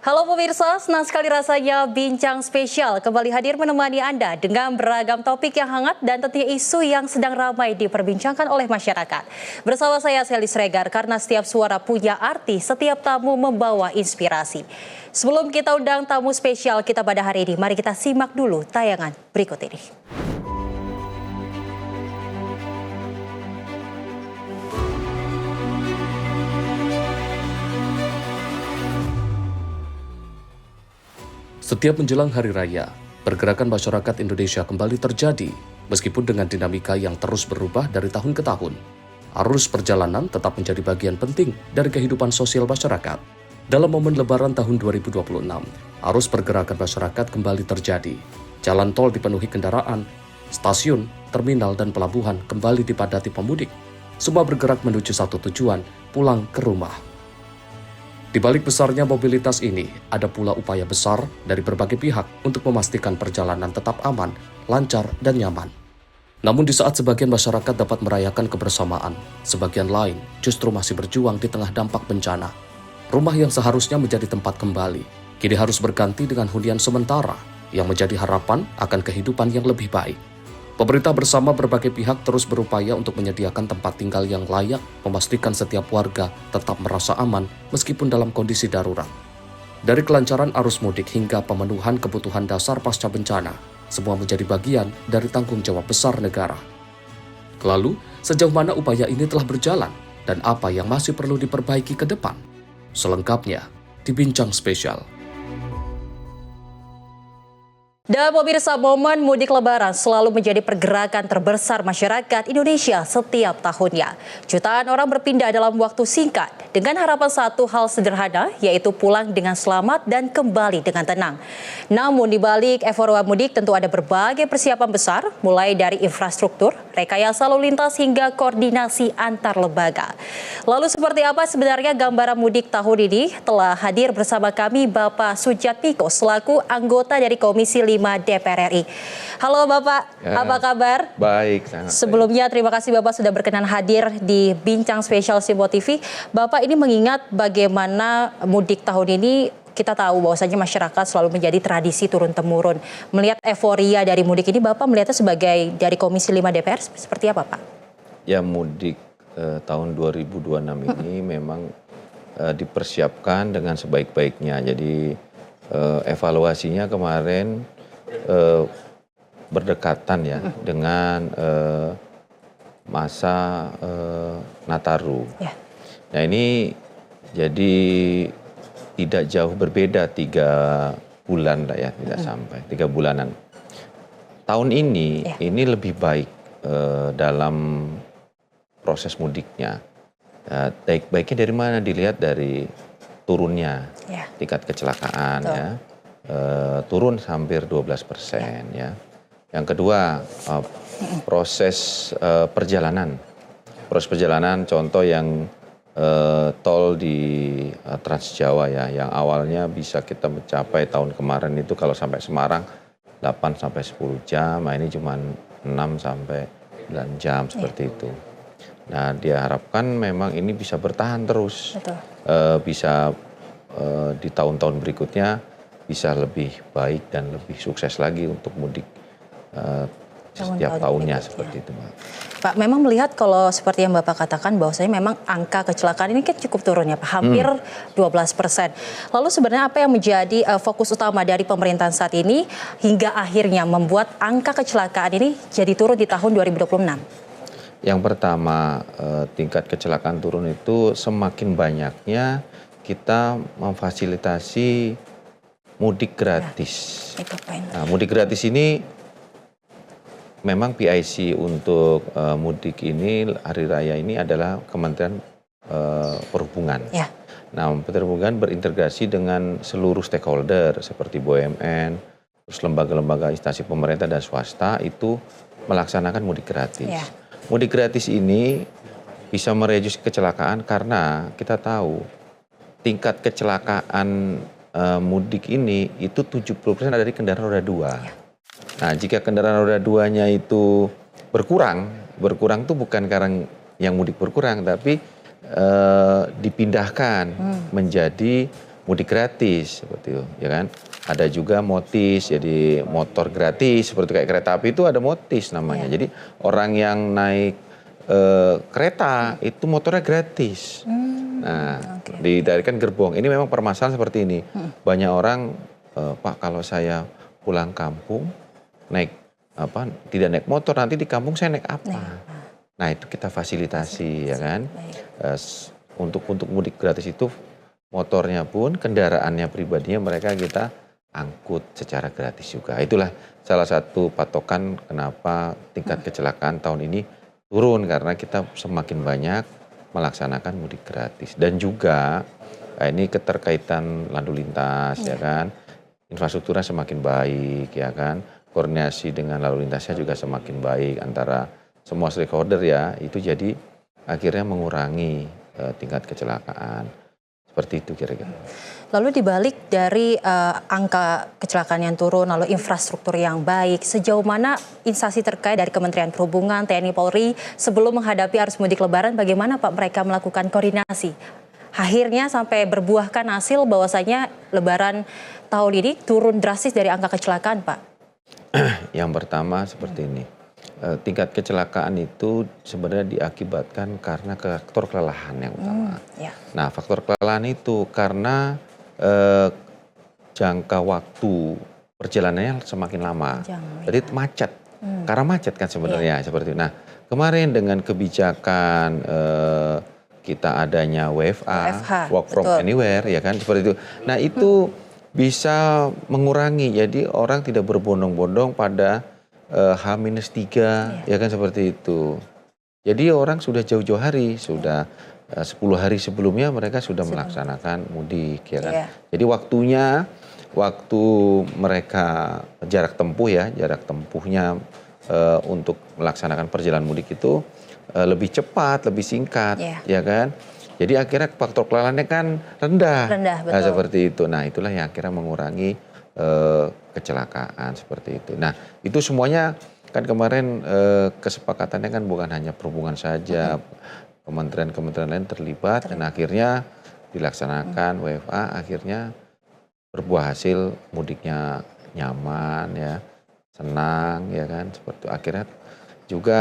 Halo pemirsa, senang sekali rasanya Bincang Spesial kembali hadir menemani Anda dengan beragam topik yang hangat dan tentunya isu yang sedang ramai diperbincangkan oleh masyarakat. Bersama saya Selly Sregar, karena setiap suara punya arti, setiap tamu membawa inspirasi. Sebelum kita undang tamu spesial kita pada hari ini, mari kita simak dulu tayangan berikut ini. Setiap menjelang Hari Raya, pergerakan masyarakat Indonesia kembali terjadi, meskipun dengan dinamika yang terus berubah dari tahun ke tahun. Arus perjalanan tetap menjadi bagian penting dari kehidupan sosial masyarakat. Dalam momen Lebaran tahun 2026, arus pergerakan masyarakat kembali terjadi. Jalan tol dipenuhi kendaraan, stasiun, terminal, dan pelabuhan kembali dipadati pemudik. Semua bergerak menuju satu tujuan, pulang ke rumah. Di balik besarnya mobilitas ini, ada pula upaya besar dari berbagai pihak untuk memastikan perjalanan tetap aman, lancar, dan nyaman. Namun di saat sebagian masyarakat dapat merayakan kebersamaan, sebagian lain justru masih berjuang di tengah dampak bencana. Rumah yang seharusnya menjadi tempat kembali, kini harus berganti dengan hunian sementara yang menjadi harapan akan kehidupan yang lebih baik. Pemerintah bersama berbagai pihak terus berupaya untuk menyediakan tempat tinggal yang layak, memastikan setiap warga tetap merasa aman meskipun dalam kondisi darurat. Dari kelancaran arus mudik hingga pemenuhan kebutuhan dasar pasca bencana, semua menjadi bagian dari tanggung jawab besar negara. Lalu, sejauh mana upaya ini telah berjalan dan apa yang masih perlu diperbaiki ke depan? Selengkapnya di Bincang Spesial. Dan pemirsa, momen mudik Lebaran selalu menjadi pergerakan terbesar masyarakat Indonesia setiap tahunnya. Jutaan orang berpindah dalam waktu singkat dengan harapan satu hal sederhana, yaitu pulang dengan selamat dan kembali dengan tenang. Namun di balik euforia mudik tentu ada berbagai persiapan besar, mulai dari infrastruktur, rekayasa lalu lintas hingga koordinasi antar lembaga. Lalu seperti apa sebenarnya gambaran mudik tahun ini? Telah hadir bersama kami Bapak Sujatmiko selaku anggota dari Komisi 5 DPR RI. Halo Bapak, apa kabar? Baik, sangat Sebelumnya terima kasih Bapak sudah berkenan hadir di Bincang Spesial Simpo TV. Bapak ini mengingat bagaimana mudik tahun ini, kita tahu bahwasanya masyarakat selalu menjadi tradisi turun-temurun. Melihat euforia dari mudik ini, Bapak melihatnya sebagai dari Komisi 5 DPR seperti apa Pak? Ya, mudik tahun 2026 ini memang dipersiapkan dengan sebaik-baiknya. Jadi evaluasinya kemarin berdekatan ya dengan masa Nataru. Ya. Nah ini jadi tidak jauh berbeda 3 bulan lah ya, tidak sampai 3 bulanan. Tahun ini ini lebih baik dalam proses mudiknya. Baik-baiknya dari mana? Dilihat dari turunnya tingkat kecelakaan ya. Turun hampir 12% ya. Yang kedua, proses perjalanan. Proses perjalanan contoh yang tol di Trans Jawa ya, yang awalnya bisa kita mencapai tahun kemarin itu kalau sampai Semarang 8 sampai 10 jam, nah ini cuma 6 sampai 9 jam seperti itu. Nah, diharapkan memang ini bisa bertahan terus. Bisa di tahun-tahun berikutnya bisa lebih baik dan lebih sukses lagi untuk mudik setiap tahunnya seperti itu, Mbak. Pak, memang melihat kalau seperti yang Bapak katakan bahwasanya memang angka kecelakaan ini kan cukup turun ya Pak, hampir 12%. Lalu sebenarnya apa yang menjadi fokus utama dari pemerintahan saat ini hingga akhirnya membuat angka kecelakaan ini jadi turun di tahun 2026? Yang pertama, tingkat kecelakaan turun itu semakin banyaknya kita memfasilitasi mudik gratis. Nah, mudik gratis ini memang PIC untuk mudik ini hari raya ini adalah Kementerian Perhubungan. Nah, Kementerian Perhubungan berintegrasi dengan seluruh stakeholder seperti BUMN, terus lembaga-lembaga instansi pemerintah dan swasta itu melaksanakan mudik gratis. Mudik gratis ini bisa mereduksi kecelakaan karena kita tahu tingkat kecelakaan mudik ini itu 70% dari kendaraan roda 2. Nah, jika kendaraan roda 2-nya itu berkurang itu bukan karena yang mudik berkurang, tapi dipindahkan menjadi mudik gratis seperti itu, ya kan? Ada juga motis, jadi motor gratis seperti kayak kereta api itu ada motis namanya. Jadi orang yang naik kereta itu motornya gratis. Nah, dari kan gerbong. Ini memang permasalahan seperti ini. Banyak orang, Pak, kalau saya pulang kampung naik tidak naik motor, nanti di kampung saya naik apa? Nah, itu kita fasilitasi, ya kan? Untuk mudik gratis itu motornya pun, kendaraannya pribadinya mereka kita angkut secara gratis juga. Itulah salah satu patokan kenapa tingkat kecelakaan tahun ini turun, karena kita semakin banyak melaksanakan mudik gratis. Dan juga ini keterkaitan lalu lintas, ya kan? Infrastrukturnya semakin baik, ya kan? Koordinasi dengan lalu lintasnya juga semakin baik antara semua stakeholder, ya. Itu jadi akhirnya mengurangi tingkat kecelakaan. Seperti itu kira-kira. Lalu dibalik dari angka kecelakaan yang turun, lalu infrastruktur yang baik, sejauh mana instansi terkait dari Kementerian Perhubungan, TNI, Polri sebelum menghadapi arus mudik Lebaran, bagaimana Pak mereka melakukan koordinasi? Akhirnya sampai berbuahkan hasil bahwasanya Lebaran tahun ini turun drastis dari angka kecelakaan, Pak. Yang pertama seperti ini, tingkat kecelakaan itu sebenarnya diakibatkan karena faktor kelelahan yang utama. Nah, faktor kelelahan itu karena jangka waktu perjalanannya semakin lama. Jadi macet, karena macet kan sebenarnya seperti itu. Nah, kemarin dengan kebijakan kita adanya WFH, work from anywhere, ya kan, seperti itu. Nah, itu bisa mengurangi, jadi orang tidak berbondong-bondong pada H-3, ya kan, seperti itu. Jadi orang sudah jauh-jauh hari, sudah 10 hari sebelumnya mereka sudah melaksanakan mudik, ya kan. Jadi waktu mereka jarak tempuh, ya, jarak tempuhnya untuk melaksanakan perjalanan mudik itu lebih cepat, lebih singkat, ya kan. Jadi akhirnya faktor kelelahannya kan rendah, betul. Nah, seperti itu. Nah, itulah yang akhirnya mengurangi kecelakaan seperti itu. Nah, itu semuanya kan kemarin kesepakatannya kan bukan hanya perhubungan saja, kementerian-kementerian lain terlibat, dan akhirnya dilaksanakan WFA, akhirnya berbuah hasil, mudiknya nyaman, ya, senang, ya kan, seperti itu. Akhirnya juga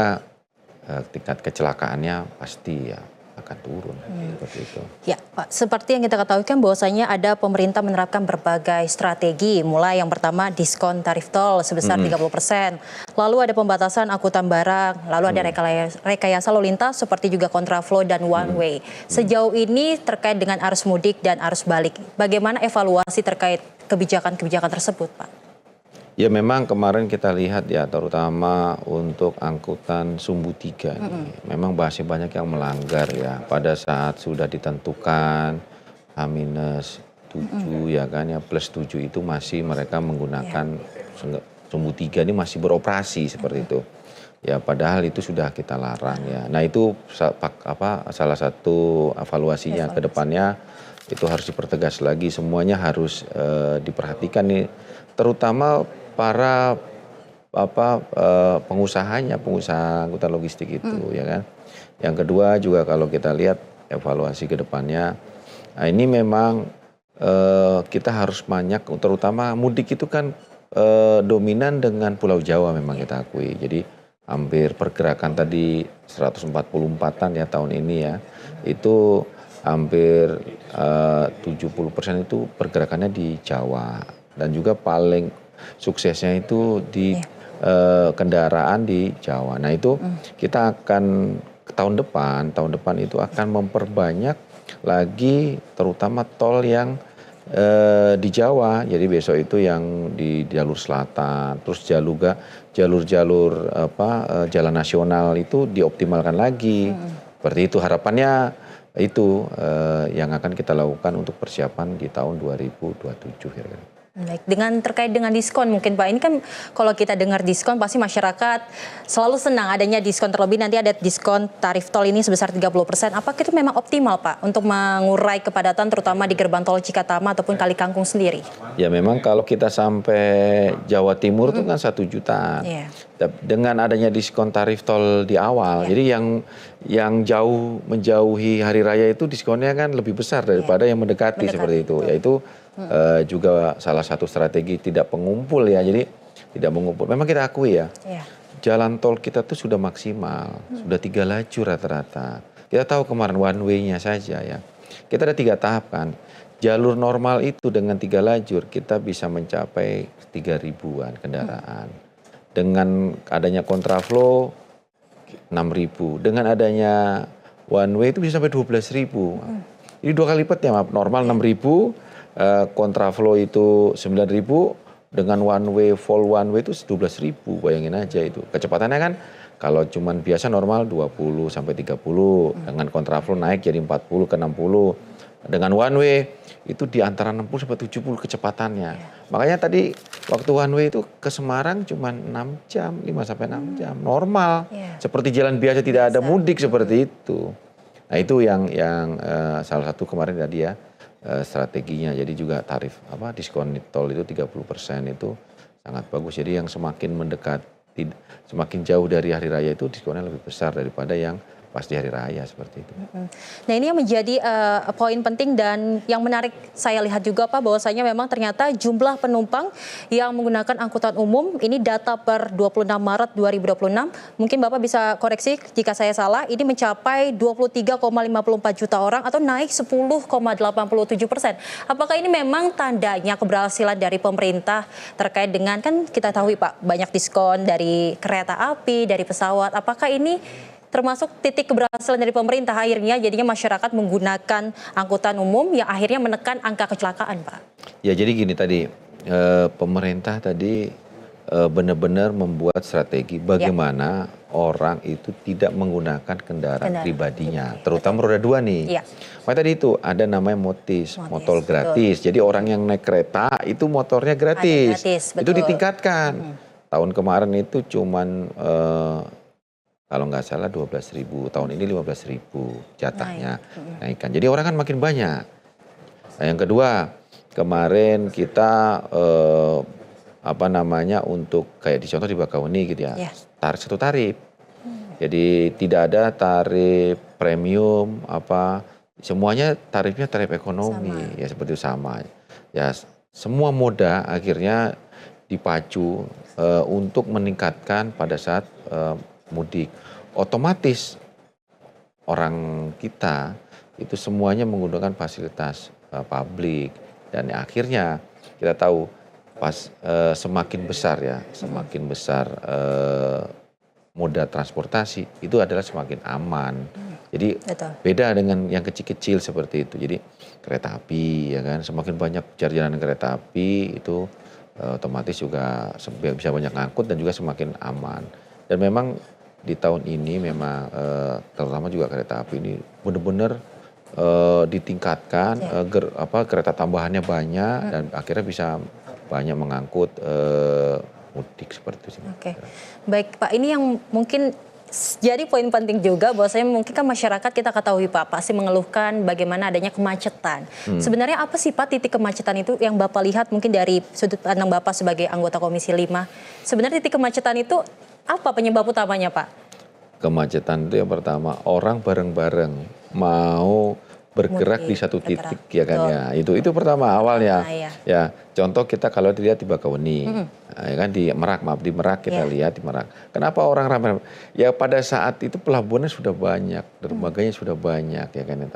tingkat kecelakaannya pasti ya akan turun, seperti itu. Ya, Pak, seperti yang kita ketahui kan bahwasanya ada pemerintah menerapkan berbagai strategi, mulai yang pertama diskon tarif tol sebesar 30%, lalu ada pembatasan angkutan barang, lalu ada rekayasa lalu lintas seperti juga kontraflow dan one way. Sejauh ini terkait dengan arus mudik dan arus balik, bagaimana evaluasi terkait kebijakan-kebijakan tersebut, Pak? Ya, memang kemarin kita lihat, ya, terutama untuk angkutan Sumbu 3 ini, memang masih banyak yang melanggar, ya, pada saat sudah ditentukan H-7, ya kan, ya, plus 7 itu masih mereka menggunakan Sumbu 3 ini masih beroperasi seperti itu. Ya, padahal itu sudah kita larang, ya. Nah, itu salah satu evaluasinya ke depannya itu harus dipertegas lagi, semuanya harus diperhatikan nih, terutama para pengusahanya, pengusaha angkutan logistik itu, ya kan. Yang kedua juga kalau kita lihat evaluasi ke depannya, nah ini memang kita harus banyak, terutama mudik itu kan dominan dengan Pulau Jawa memang kita akui. Jadi hampir pergerakan tadi 144-an ya tahun ini, ya, itu hampir 70% itu pergerakannya di Jawa, dan juga paling suksesnya itu di kendaraan di Jawa. Nah, itu kita akan tahun depan itu akan memperbanyak lagi, terutama tol yang di Jawa. Jadi besok itu yang di jalur selatan, terus jalur-jalur jalan nasional itu dioptimalkan lagi. Seperti itu harapannya, itu yang akan kita lakukan untuk persiapan di tahun 2027 kira-kira. Baik, terkait dengan diskon mungkin Pak, ini kan kalau kita dengar diskon pasti masyarakat selalu senang adanya diskon, terlebih nanti ada diskon tarif tol ini sebesar 30%. Apakah itu memang optimal Pak untuk mengurai kepadatan terutama di gerbang tol Cikatama ataupun Kali Kangkung sendiri? Ya memang kalau kita sampai Jawa Timur itu kan 1 jutaan. Yeah. Dengan adanya diskon tarif tol di awal, jadi yang jauh menjauhi hari raya itu diskonnya kan lebih besar daripada yang mendekati seperti itu. Yaitu juga salah satu strategi tidak pengumpul ya, jadi tidak mengumpul. Memang kita akui ya, jalan tol kita tuh sudah maksimal, sudah 3 lajur rata-rata. Kita tahu kemarin one way-nya saja ya, kita ada 3 tahap kan. Jalur normal itu dengan 3 lajur kita bisa mencapai 3.000-an kendaraan. Dengan adanya kontraflow 6.000, dengan adanya one way itu bisa sampai 12.000. Jadi 2 kali lipat ya, normal 6.000. Kontraflow itu 9.000, dengan one way full one way itu 12.000, bayangin aja itu. Kecepatannya kan kalau cuman biasa normal 20 sampai 30, dengan kontraflow naik jadi 40 ke 60. Dengan one way itu di antara 60 sampai 70 kecepatannya. Makanya tadi waktu one way itu ke Semarang cuman 6 jam, 5 sampai 6 jam, normal. Seperti jalan biasa, tidak ada mudik seperti itu. Nah, itu yang salah satu kemarin tadi ya, strateginya. Jadi juga tarif diskon tol itu 30% itu sangat bagus. Jadi yang semakin mendekati, semakin jauh dari hari raya itu diskonnya lebih besar daripada yang pas di hari raya seperti itu. Nah, ini yang menjadi poin penting dan yang menarik saya lihat juga Pak, bahwasanya memang ternyata jumlah penumpang yang menggunakan angkutan umum ini data per 26 Maret 2026, mungkin Bapak bisa koreksi jika saya salah, ini mencapai 23,54 juta orang atau naik 10,87%. Apakah ini memang tandanya keberhasilan dari pemerintah terkait dengan, kan kita tahu Pak, banyak diskon dari kereta api, dari pesawat. Apakah ini termasuk titik keberhasilan dari pemerintah akhirnya jadinya masyarakat menggunakan angkutan umum yang akhirnya menekan angka kecelakaan, Pak? Ya, jadi gini tadi, pemerintah tadi benar-benar membuat strategi bagaimana orang itu tidak menggunakan kendaraan pribadinya, terutama roda 2 nih. Makanya tadi itu ada namanya motis, motor gratis. Jadi orang yang naik kereta itu motornya gratis. Itu ditingkatkan. Tahun kemarin itu cuman kalau nggak salah 12.000, tahun ini 15.000 jatahnya naikkan. Jadi orang kan makin banyak. Nah, yang kedua, kemarin kita untuk kayak di contoh di Bakauheni gitu ya, satu tarif. Jadi tidak ada tarif premium semuanya tarifnya tarif ekonomi ya, seperti itu sama. Ya, semua moda akhirnya dipacu untuk meningkatkan pada saat mudik. Otomatis orang kita itu semuanya menggunakan fasilitas publik, dan akhirnya kita tahu semakin besar moda transportasi itu adalah semakin aman. Jadi beda dengan yang kecil-kecil seperti itu. Jadi kereta api ya kan, semakin banyak perjalanan kereta api itu otomatis juga bisa banyak ngangkut dan juga semakin aman. Dan memang di tahun ini memang terutama juga kereta api ini benar-benar ditingkatkan, kereta tambahannya banyak dan akhirnya bisa banyak mengangkut mudik seperti itu. Oke, baik Pak, ini yang mungkin jadi poin penting juga, bahwasanya mungkin kan masyarakat kita ketahui Pak pasti mengeluhkan bagaimana adanya kemacetan. Sebenarnya apa sih Pak titik kemacetan itu yang Bapak lihat mungkin dari sudut pandang Bapak sebagai anggota Komisi 5? Sebenarnya titik kemacetan itu apa penyebab utamanya Pak? Kemacetan itu yang pertama, orang bareng-bareng mau bergerak di satu titik ya kan ya. Itu pertama awalnya. Ya, contoh kita kalau dilihat di Bakauheni, ya kan di Merak kita lihat di Merak. Kenapa orang ramai? Ya pada saat itu pelabuhannya sudah banyak, dermaganya sudah banyak ya kan ya,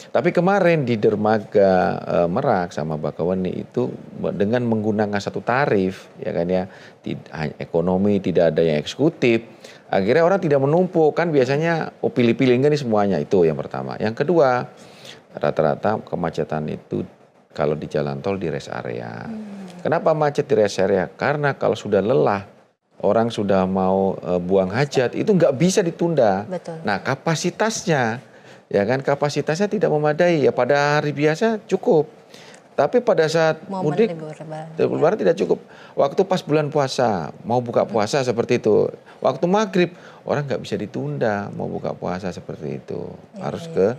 tapi kemarin di dermaga Merak sama Bakauheni itu dengan menggunakan satu tarif ya kan ya, ekonomi, tidak ada yang eksekutif. Akhirnya orang tidak menumpuk, kan biasanya pilih-pilih kan nih semuanya, itu yang pertama. Yang kedua, rata-rata kemacetan itu kalau di jalan tol di rest area. Kenapa macet di rest area? Karena kalau sudah lelah, orang sudah mau buang hajat, itu nggak bisa ditunda. Nah, kapasitasnya tidak memadai. Ya pada hari biasa cukup. Tapi pada saat Momen mudik, libur Lebaran. Lebaran tidak cukup. Waktu pas bulan puasa, mau buka puasa seperti itu. Waktu maghrib, orang nggak bisa ditunda mau buka puasa seperti itu. Harus ke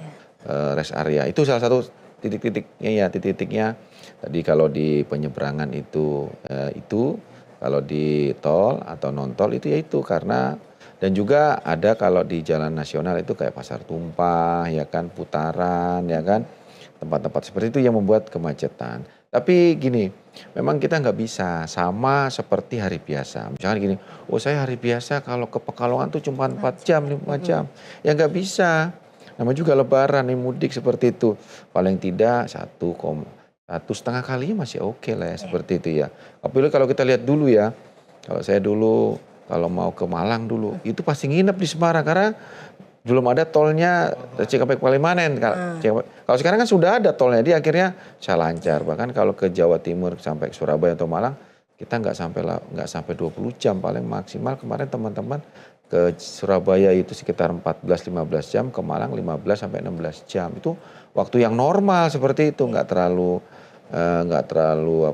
rest area. Itu salah satu titik-titiknya. Tadi kalau di penyeberangan itu, kalau di tol atau non tol itu ya itu karena. Dan juga ada kalau di jalan nasional itu kayak Pasar Tumpah, ya kan, Putaran, ya kan, tempat-tempat seperti itu yang membuat kemacetan. Tapi gini, memang kita nggak bisa sama seperti hari biasa. Misalkan gini, oh saya hari biasa kalau ke Pekalongan tuh cuma 4 jam, 5 jam. Ya nggak bisa. Namanya juga Lebaran, nih mudik seperti itu. Paling tidak 1,5 kalinya masih oke lah ya, seperti itu ya. Apalagi kalau kita lihat dulu ya, kalau saya dulu kalau mau ke Malang dulu, itu pasti nginep di Semarang karena belum ada tolnya Cikampek Palimanan. Kalau sekarang kan sudah ada tolnya, dia akhirnya bisa lancar. Bahkan kalau ke Jawa Timur sampai Surabaya atau Malang, kita nggak sampai 20 jam paling maksimal. Kemarin teman-teman ke Surabaya itu sekitar 14-15 jam, ke Malang 15 sampai 16 jam. Itu waktu yang normal seperti itu, nggak terlalu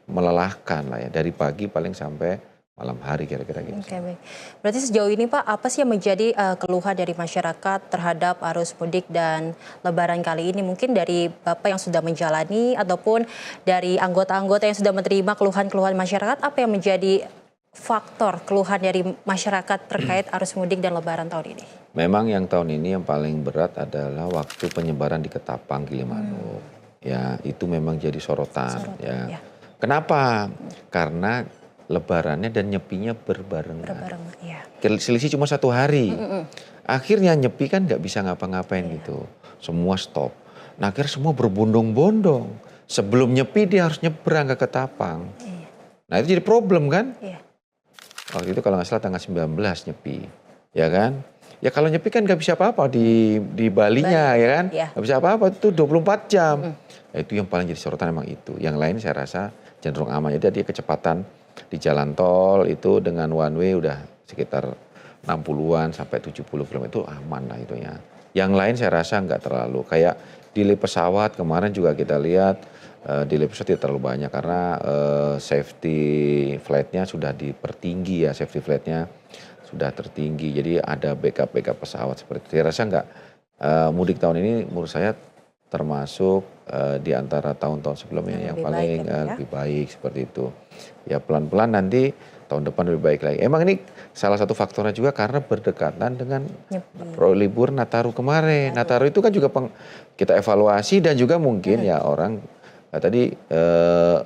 melelahkan lah ya, dari pagi paling sampai malam hari kira-kira gitu. Oke, baik. Berarti sejauh ini Pak, apa sih yang menjadi keluhan dari masyarakat terhadap arus mudik dan Lebaran kali ini? Mungkin dari Bapak yang sudah menjalani ataupun dari anggota-anggota yang sudah menerima keluhan-keluhan masyarakat, apa yang menjadi faktor keluhan dari masyarakat terkait arus mudik dan Lebaran tahun ini? Memang yang tahun ini yang paling berat adalah waktu penyebaran di Ketapang, Gilimanuk. Ya, itu memang jadi sorotan. Ya. Kenapa? Karena Lebarannya dan nyepinya berbarengan. Ya. Selisih cuma 1 hari. Akhirnya nyepi kan nggak bisa ngapa-ngapain gitu. Semua stop. Nah akhirnya semua berbondong-bondong. Sebelum nyepi dia harus nyebrang ke Ketapang. Nah itu jadi problem kan? Waktu itu kalau nggak salah tanggal 19 nyepi. Ya kan? Ya kalau nyepi kan nggak bisa apa-apa di Balinya, ya kan? Nggak bisa apa-apa, itu 24 jam. Nah, itu yang paling jadi sorotan emang itu. Yang lain saya rasa cenderung aman. Jadi dia kecepatan di jalan tol itu dengan one way udah sekitar 60-an sampai 70 km itu aman lah itunya. Yang lain saya rasa nggak terlalu. Kayak delay pesawat kemarin juga kita lihat delay pesawat tidak terlalu banyak karena safety flight-nya sudah dipertinggi ya, safety flight-nya sudah tertinggi. Jadi ada backup pesawat seperti itu. Saya rasa nggak mudik tahun ini menurut saya termasuk di antara tahun-tahun sebelumnya yang paling lebih baik seperti itu. Ya pelan-pelan nanti tahun depan lebih baik lagi. Emang ini salah satu faktornya juga karena berdekatan dengan libur Nataru kemarin. Nataru itu kan juga kita evaluasi dan juga mungkin ya orang tadi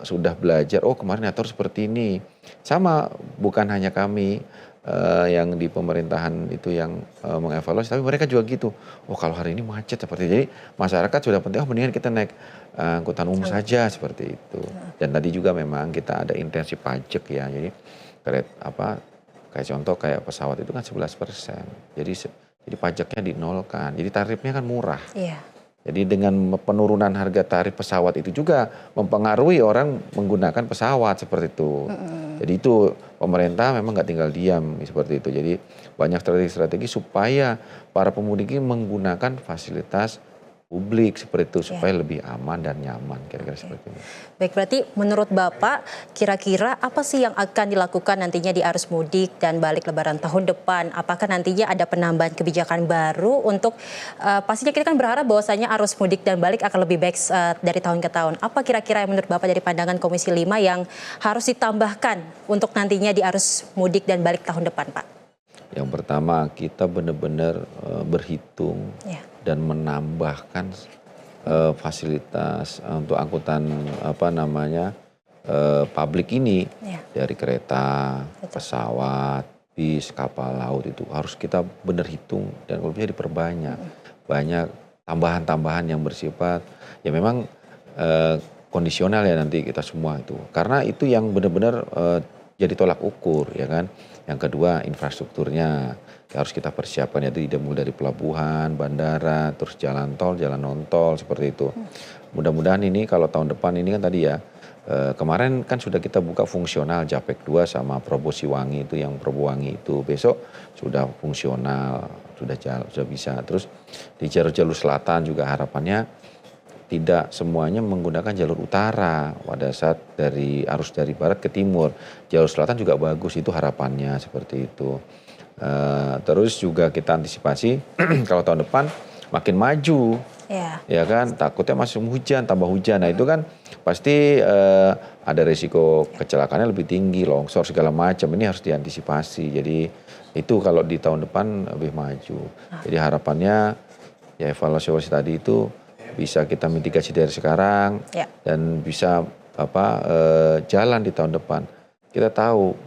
sudah belajar, oh kemarin Nataru seperti ini. Sama, bukan hanya kami yang di pemerintahan itu yang mengevaluasi, tapi mereka juga gitu. Oh kalau hari ini macet seperti itu. Jadi masyarakat sudah penting, oh mendingan kita naik angkutan umum saja seperti itu. Dan tadi juga memang kita ada intensi pajak ya. Jadi kayak contoh kayak pesawat itu kan 11%. Jadi pajaknya dinolkan. Jadi tarifnya kan murah. Jadi dengan penurunan harga tarif pesawat itu juga mempengaruhi orang menggunakan pesawat seperti itu. Jadi itu pemerintah memang nggak tinggal diam seperti itu. Jadi banyak strategi-strategi supaya para pemudik ini menggunakan fasilitas publik seperti itu supaya lebih aman dan nyaman kira-kira seperti itu. Baik, berarti menurut Bapak kira-kira apa sih yang akan dilakukan nantinya di arus mudik dan balik Lebaran tahun depan? Apakah nantinya ada penambahan kebijakan baru untuk pastinya kita kan berharap bahwasanya arus mudik dan balik akan lebih baik dari tahun ke tahun. Apa kira-kira yang menurut Bapak dari pandangan Komisi 5 yang harus ditambahkan untuk nantinya di arus mudik dan balik tahun depan, Pak? Yang pertama kita benar-benar berhitung dan menambahkan fasilitas untuk angkutan publik ini dari kereta, pesawat, bis, kapal laut itu harus kita benar hitung dan kalau bisa diperbanyak. Banyak tambahan-tambahan yang bersifat ya memang kondisional ya nanti kita semua itu. Karena itu yang benar-benar jadi tolak ukur ya kan. Yang kedua infrastrukturnya harus kita persiapkan yaitu mulai dari pelabuhan, bandara, terus jalan tol, jalan non tol seperti itu. Mudah-mudahan ini kalau tahun depan ini kan tadi ya kemarin kan sudah kita buka fungsional Japek 2 sama Probosiwangi itu yang Probowangi itu besok sudah fungsional sudah bisa. Terus di jalur-jalur selatan juga harapannya tidak semuanya menggunakan jalur utara pada saat arus dari barat ke timur. Jalur selatan juga bagus, itu harapannya seperti itu. Terus juga kita antisipasi kalau tahun depan makin maju, ya kan, takutnya masih hujan, tambah hujan. Nah itu kan pasti ada risiko kecelakaannya lebih tinggi, longsor segala macam. Ini harus diantisipasi. Jadi itu kalau di tahun depan lebih maju. Jadi harapannya ya evaluasi tadi itu bisa kita mitigasi dari sekarang dan bisa jalan di tahun depan. Kita tahu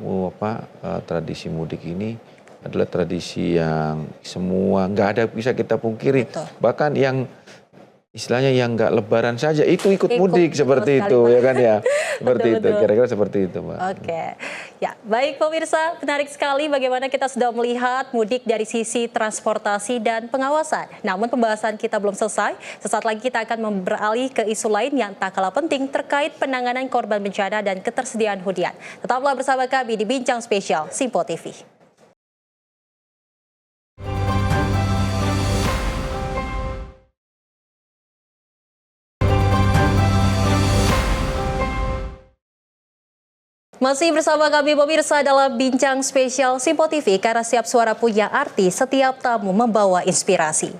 tradisi mudik ini adalah tradisi yang semua nggak ada bisa kita pungkiri. Betul. Bahkan yang istilahnya yang nggak lebaran saja itu ikut mudik seperti itu, ya kan ya. Seperti itu, kira-kira seperti itu, Mbak. Oke. Ya, baik pemirsa, menarik sekali bagaimana kita sudah melihat mudik dari sisi transportasi dan pengawasan. Namun pembahasan kita belum selesai. Sesaat lagi kita akan beralih ke isu lain yang tak kalah penting terkait penanganan korban bencana dan ketersediaan hunian. Tetaplah bersama kami di Bincang Spesial Simpo TV. Masih bersama kami pemirsa dalam Bincang Spesial Simpo TV, karena setiap suara punya arti, setiap tamu membawa inspirasi.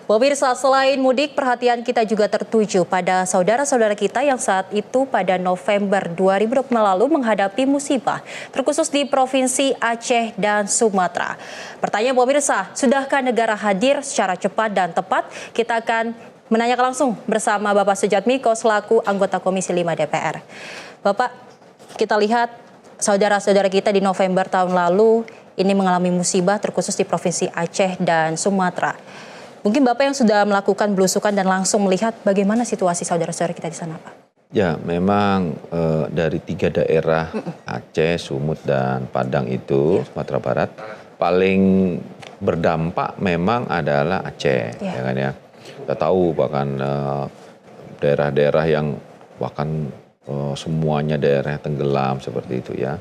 Pemirsa, selain mudik, perhatian kita juga tertuju pada saudara-saudara kita yang saat itu pada November 2020 lalu menghadapi musibah, terkhusus di Provinsi Aceh dan Sumatera. Pertanyaan pemirsa, sudahkah negara hadir secara cepat dan tepat? Kita akan menanyakan langsung bersama Bapak Sujatmiko selaku anggota Komisi 5 DPR. Bapak, kita lihat saudara-saudara kita di November tahun lalu ini mengalami musibah terkhusus di Provinsi Aceh dan Sumatera. Mungkin Bapak yang sudah melakukan belusukan dan langsung melihat bagaimana situasi saudara-saudara kita di sana, Pak. Ya, memang dari 3 daerah Aceh, Sumut, dan Padang itu, Sumatera Barat, paling berdampak memang adalah Aceh. Ya kan ya. Kita tahu bahkan daerah-daerah yang bahkan semuanya daerah tenggelam seperti itu ya.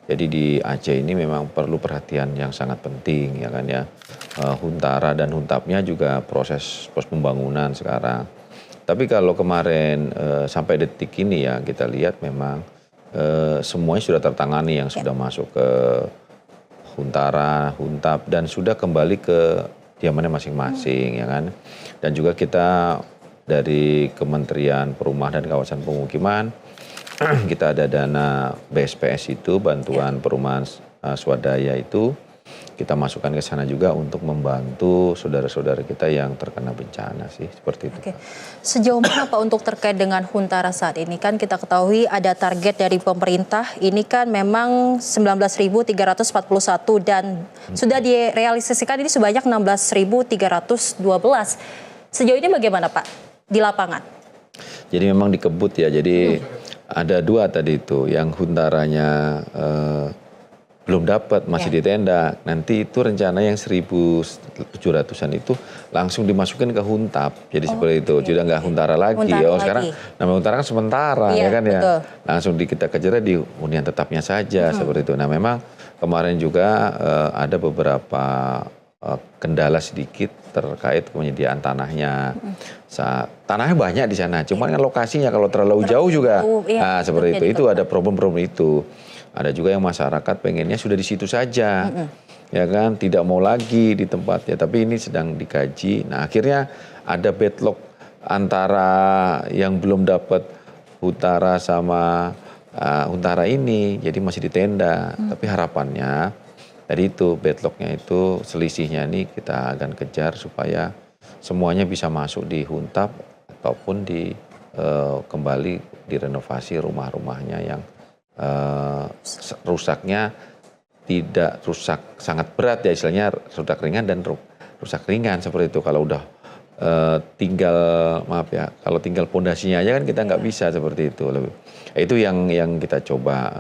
Jadi di Aceh ini memang perlu perhatian yang sangat penting ya kan ya. Huntara dan huntapnya juga proses pembangunan sekarang. Tapi kalau kemarin sampai detik ini ya kita lihat memang semuanya sudah tertangani yang sudah masuk ke huntara, huntap dan sudah kembali ke diamannya masing-masing ya kan. Dan juga kita dari Kementerian Perumahan dan Kawasan Pemukiman kita ada dana BSPS itu, bantuan perumahan swadaya itu, kita masukkan ke sana juga untuk membantu saudara-saudara kita yang terkena bencana sih, seperti itu. Oke. Sejauh mana Pak untuk terkait dengan huntara saat ini? Kan kita ketahui ada target dari pemerintah, ini kan memang 19.341 dan sudah direalisasikan ini sebanyak 16.312. Sejauh ini bagaimana Pak di lapangan? Jadi memang dikebut ya, jadi ada 2 tadi itu, yang huntaranya belum dapat, masih di tenda. Nanti itu rencana yang 1.700-an itu langsung dimasukin ke huntap. Jadi seperti itu, sudah nggak huntara lagi. Sekarang nama huntara kan sementara ya kan ya. Langsung kita kejar di hunian tetapnya saja seperti itu. Nah memang kemarin juga ada beberapa kendala sedikit terkait penyediaan tanahnya. Tanahnya banyak di sana, cuman kan lokasinya kalau terlalu jauh juga, nah seperti itu. Itu ada problem-problem itu. Ada juga yang masyarakat pengennya sudah di situ saja, ya kan, tidak mau lagi di tempatnya. Tapi ini sedang dikaji. Nah akhirnya ada backlog antara yang belum dapat huntara sama huntara ini, jadi masih di tenda. Tapi harapannya tadi itu backlognya itu selisihnya ini kita akan kejar supaya semuanya bisa masuk di huntap ataupun kembali direnovasi rumah-rumahnya yang rusaknya tidak rusak sangat berat ya, istilahnya rusak ringan dan rusak ringan seperti itu. Kalau udah kalau tinggal pondasinya aja kan kita nggak bisa seperti itu. Itu yang kita coba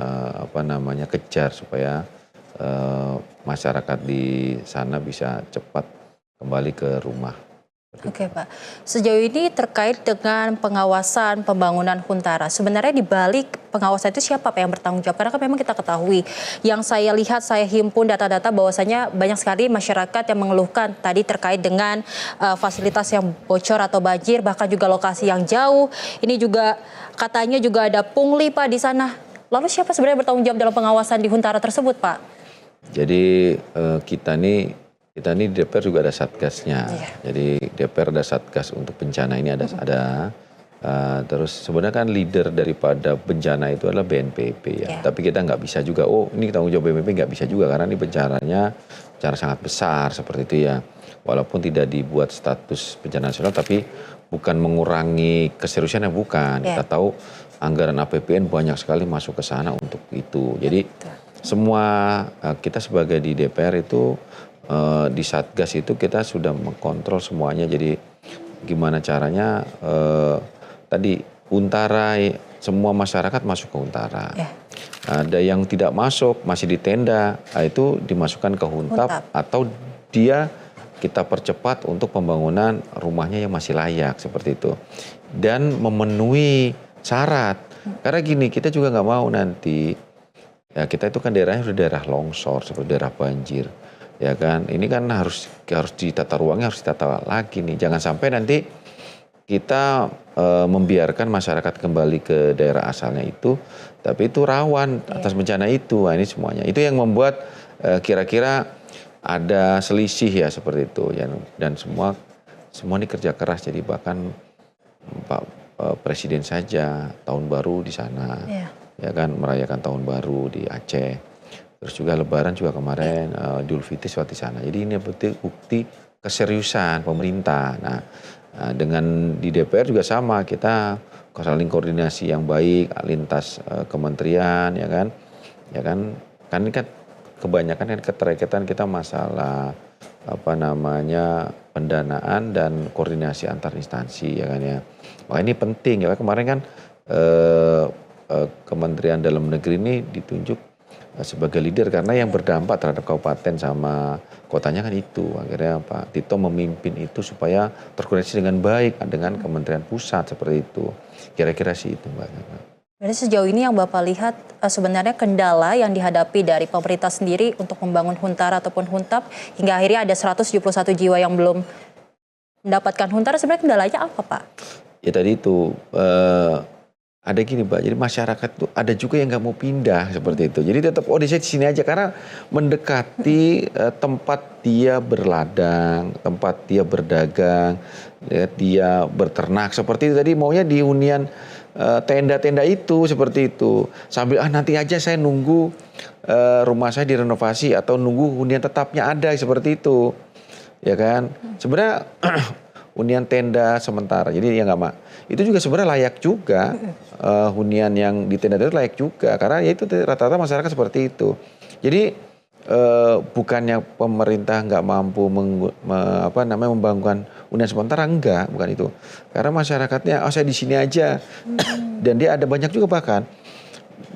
kejar supaya masyarakat di sana bisa cepat kembali ke rumah. Oke Pak, sejauh ini terkait dengan pengawasan pembangunan Huntara, sebenarnya di balik pengawasan itu siapa Pak yang bertanggung jawab? Karena kan memang kita ketahui, yang saya lihat, saya himpun data-data bahwasanya banyak sekali masyarakat yang mengeluhkan tadi terkait dengan fasilitas yang bocor atau banjir, bahkan juga lokasi yang jauh. Ini juga katanya juga ada pungli Pak di sana. Lalu siapa sebenarnya bertanggung jawab dalam pengawasan di Huntara tersebut Pak? Jadi kita nih di DPR juga ada satgasnya. Iya. Jadi DPR ada satgas untuk bencana ini ada. Terus sebenarnya kan leader daripada bencana itu adalah BNPB ya. Iya. Tapi kita nggak bisa juga, oh ini tanggung jawab BNPB, nggak bisa juga karena ini bencananya bencana sangat besar seperti itu ya. Walaupun tidak dibuat status bencana nasional, tapi bukan mengurangi keseriusannya, bukan. Iya. Kita tahu anggaran APBN banyak sekali masuk ke sana untuk itu. Jadi semua kita sebagai di DPR itu di Satgas itu kita sudah mengkontrol semuanya. Jadi gimana caranya tadi Huntara, semua masyarakat masuk ke Huntara. Ya. Ada yang tidak masuk masih di tenda, itu dimasukkan ke Huntap atau dia kita percepat untuk pembangunan rumahnya yang masih layak seperti itu. Dan memenuhi syarat. Karena gini, kita juga nggak mau nanti ya, kita itu kan daerahnya sudah daerah longsor seperti daerah banjir. Ya kan, ini kan harus ditata ruangnya, harus ditata lagi nih. Jangan sampai nanti kita membiarkan masyarakat kembali ke daerah asalnya itu, tapi itu rawan atas bencana itu. Nah, ini semuanya. Itu yang membuat kira-kira ada selisih ya seperti itu. Ya. Dan semua ini kerja keras. Jadi bahkan Pak Presiden saja tahun baru di sana, ya kan, merayakan tahun baru di Aceh. Terus juga Lebaran juga kemarin Idul Fitri di sana. Jadi ini bukti keseriusan pemerintah. Nah, dengan di DPR juga sama, kita saling koordinasi yang baik lintas kementerian, ya kan, kan ini kan kebanyakan kan keterkaitan kita masalah pendanaan dan koordinasi antar instansi, ya kan ya. Makanya ini penting ya, kemarin kan Kementerian Dalam Negeri ini ditunjuk sebagai leader karena yang berdampak terhadap kabupaten sama kotanya kan itu. Akhirnya Pak Tito memimpin itu supaya terkoordinasi dengan baik dengan Kementerian Pusat seperti itu. Kira-kira sih itu Mbak. Jadi sejauh ini yang Bapak lihat sebenarnya kendala yang dihadapi dari pemerintah sendiri untuk membangun Huntara ataupun Huntap hingga akhirnya ada 171 jiwa yang belum mendapatkan Huntara, sebenarnya kendalanya apa Pak? Ya tadi itu ada gini Mbak, jadi masyarakat tuh ada juga yang nggak mau pindah seperti itu. Jadi tetap di sini aja karena mendekati tempat dia berladang, tempat dia berdagang, ya, dia berternak seperti itu. Tadi maunya di hunian tenda-tenda itu seperti itu. Sambil nanti aja saya nunggu rumah saya direnovasi atau nunggu hunian tetapnya ada seperti itu. Ya kan? Sebenarnya hunian tenda sementara. Jadi ya nggak, itu juga sebenarnya layak juga, hunian yang di tenda itu layak juga karena ya itu rata-rata masyarakat seperti itu. Jadi bukannya pemerintah nggak mampu membangun hunian sementara, enggak, bukan itu. Karena masyarakatnya saya di sini aja. Dan dia ada banyak juga bahkan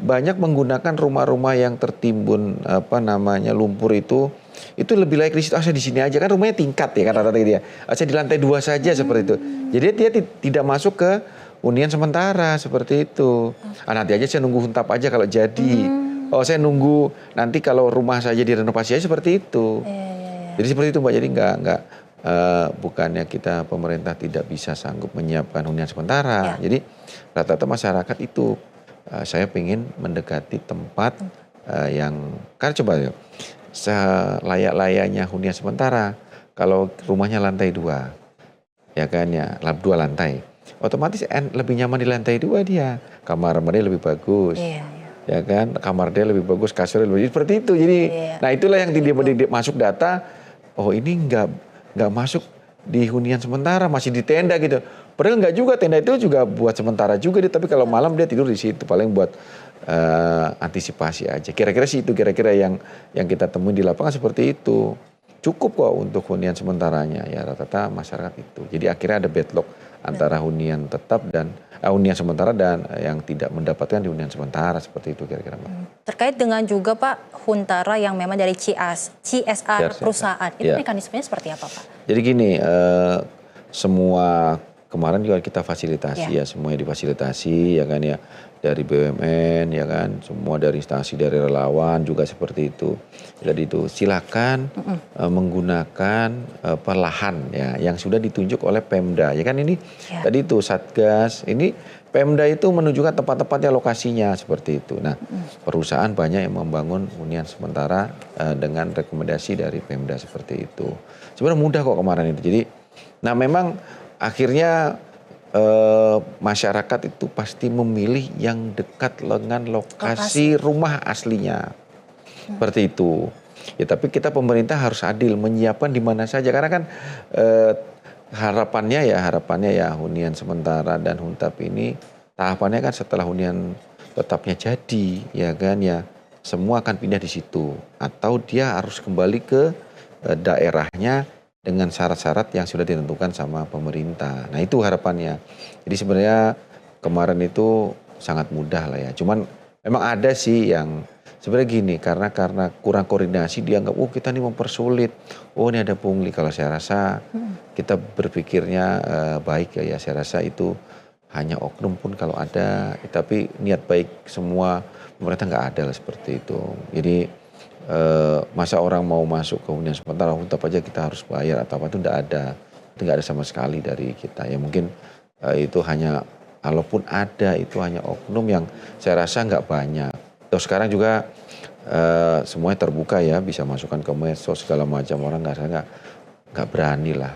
banyak menggunakan rumah-rumah yang tertimbun lumpur itu lebih layak di situ. Saya di sini aja kan rumahnya tingkat ya kan rata-rata dia. Saya di lantai 2 saja seperti itu. Jadi dia tidak masuk ke hunian sementara seperti itu. Nanti aja saya nunggu Huntap aja kalau jadi. Saya nunggu nanti kalau rumah saja direnovasi aja seperti itu. Jadi seperti itu Mbak. Jadi enggak bukannya kita pemerintah tidak bisa sanggup menyiapkan hunian sementara. Jadi rata-rata masyarakat itu saya ingin mendekati tempat yang kan coba yuk. Selayak-layaknya hunian sementara, kalau rumahnya lantai 2, ya kan ya, 2 lantai, otomatis lebih nyaman di lantai 2 dia, kamar mandi lebih bagus, ya kan, kamar dia lebih bagus, kasurnya lebih seperti itu. Jadi, nah itulah yang dia masuk data, ini nggak masuk di hunian sementara, masih di tenda gitu. Padahal nggak juga, tenda itu juga buat sementara juga dia, tapi kalau malam dia tidur di situ, paling buat antisipasi aja. Kira-kira sih itu kira-kira yang kita temui di lapangan seperti itu. Cukup kok untuk hunian sementaranya ya, rata-rata masyarakat itu. Jadi akhirnya ada deadlock antara hunian tetap dan hunian sementara dan yang tidak mendapatkan di hunian sementara seperti itu kira-kira Mbak. Terkait dengan juga Pak Huntara yang memang dari CSR perusahaan, itu mekanismenya seperti apa Pak? Jadi gini, semua kemarin juga kita fasilitasi ya, semuanya difasilitasi ya kan ya, dari BUMN ya kan, semua dari instansi, dari relawan juga seperti itu. Jadi itu silakan menggunakan lahan ya yang sudah ditunjuk oleh Pemda ya kan, ini tadi itu Satgas, ini Pemda itu menunjukkan tempat-tempatnya, lokasinya seperti itu. Nah, perusahaan banyak yang membangun hunian sementara dengan rekomendasi dari Pemda seperti itu. Sebenarnya mudah kok kemarin itu. Jadi, nah memang akhirnya masyarakat itu pasti memilih yang dekat dengan lokasi rumah aslinya. Seperti itu. Ya tapi kita pemerintah harus adil menyiapkan di mana saja, karena kan harapannya ya hunian sementara dan huntap ini tahapannya kan setelah hunian tetapnya jadi ya kan ya, semua akan pindah di situ atau dia harus kembali ke daerahnya dengan syarat-syarat yang sudah ditentukan sama pemerintah. Nah itu harapannya. Jadi sebenarnya kemarin itu sangat mudah lah ya. Cuman memang ada sih yang sebenarnya gini, karena kurang koordinasi dianggap kita nih mempersulit. Oh ini ada pungli. Kalau saya rasa kita berpikirnya baik ya. Saya rasa itu hanya oknum pun kalau ada, tapi niat baik semua pemerintah nggak ada lah seperti itu. Jadi masa orang mau masuk ke hunian sementara huntap aja kita harus bayar atau apa, itu nggak ada. Itu nggak ada sama sekali dari kita. Ya mungkin itu hanya, kalaupun ada itu hanya oknum yang saya rasa nggak banyak. Terus sekarang juga semuanya terbuka ya, bisa masukkan ke medsos segala macam, orang nggak berani lah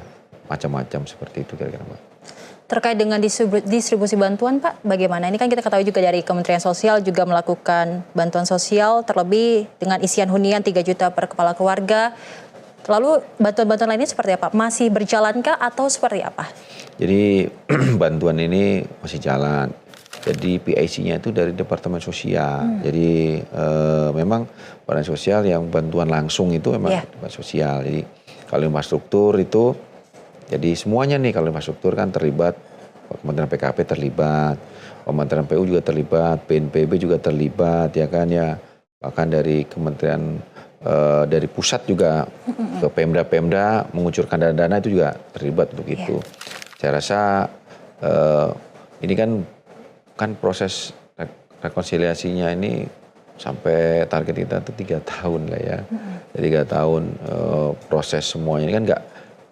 macam-macam seperti itu kira-kira Mbak. Terkait dengan distribusi bantuan Pak, bagaimana? Ini kan kita ketahui juga dari Kementerian Sosial juga melakukan bantuan sosial, terlebih dengan isian hunian 3 juta per kepala keluarga. Lalu bantuan-bantuan lainnya seperti apa? Masih berjalankah atau seperti apa? Jadi bantuan ini masih jalan. Jadi PIC-nya itu dari Departemen Sosial. Jadi memang badan sosial yang bantuan langsung itu memang Departemen Sosial. Jadi kalau infrastruktur itu, jadi semuanya nih, kalau infrastruktur kan terlibat, Kementerian PKP terlibat, Kementerian PU juga terlibat, BNPB juga terlibat ya kan ya. Bahkan dari Kementerian dari pusat juga ke Pemda-Pemda mengucurkan dana-dana itu juga terlibat untuk itu. Saya rasa ini kan proses rekonsiliasinya ini sampai target kita itu 3 tahun lah ya. Jadi 3 tahun proses semuanya ini kan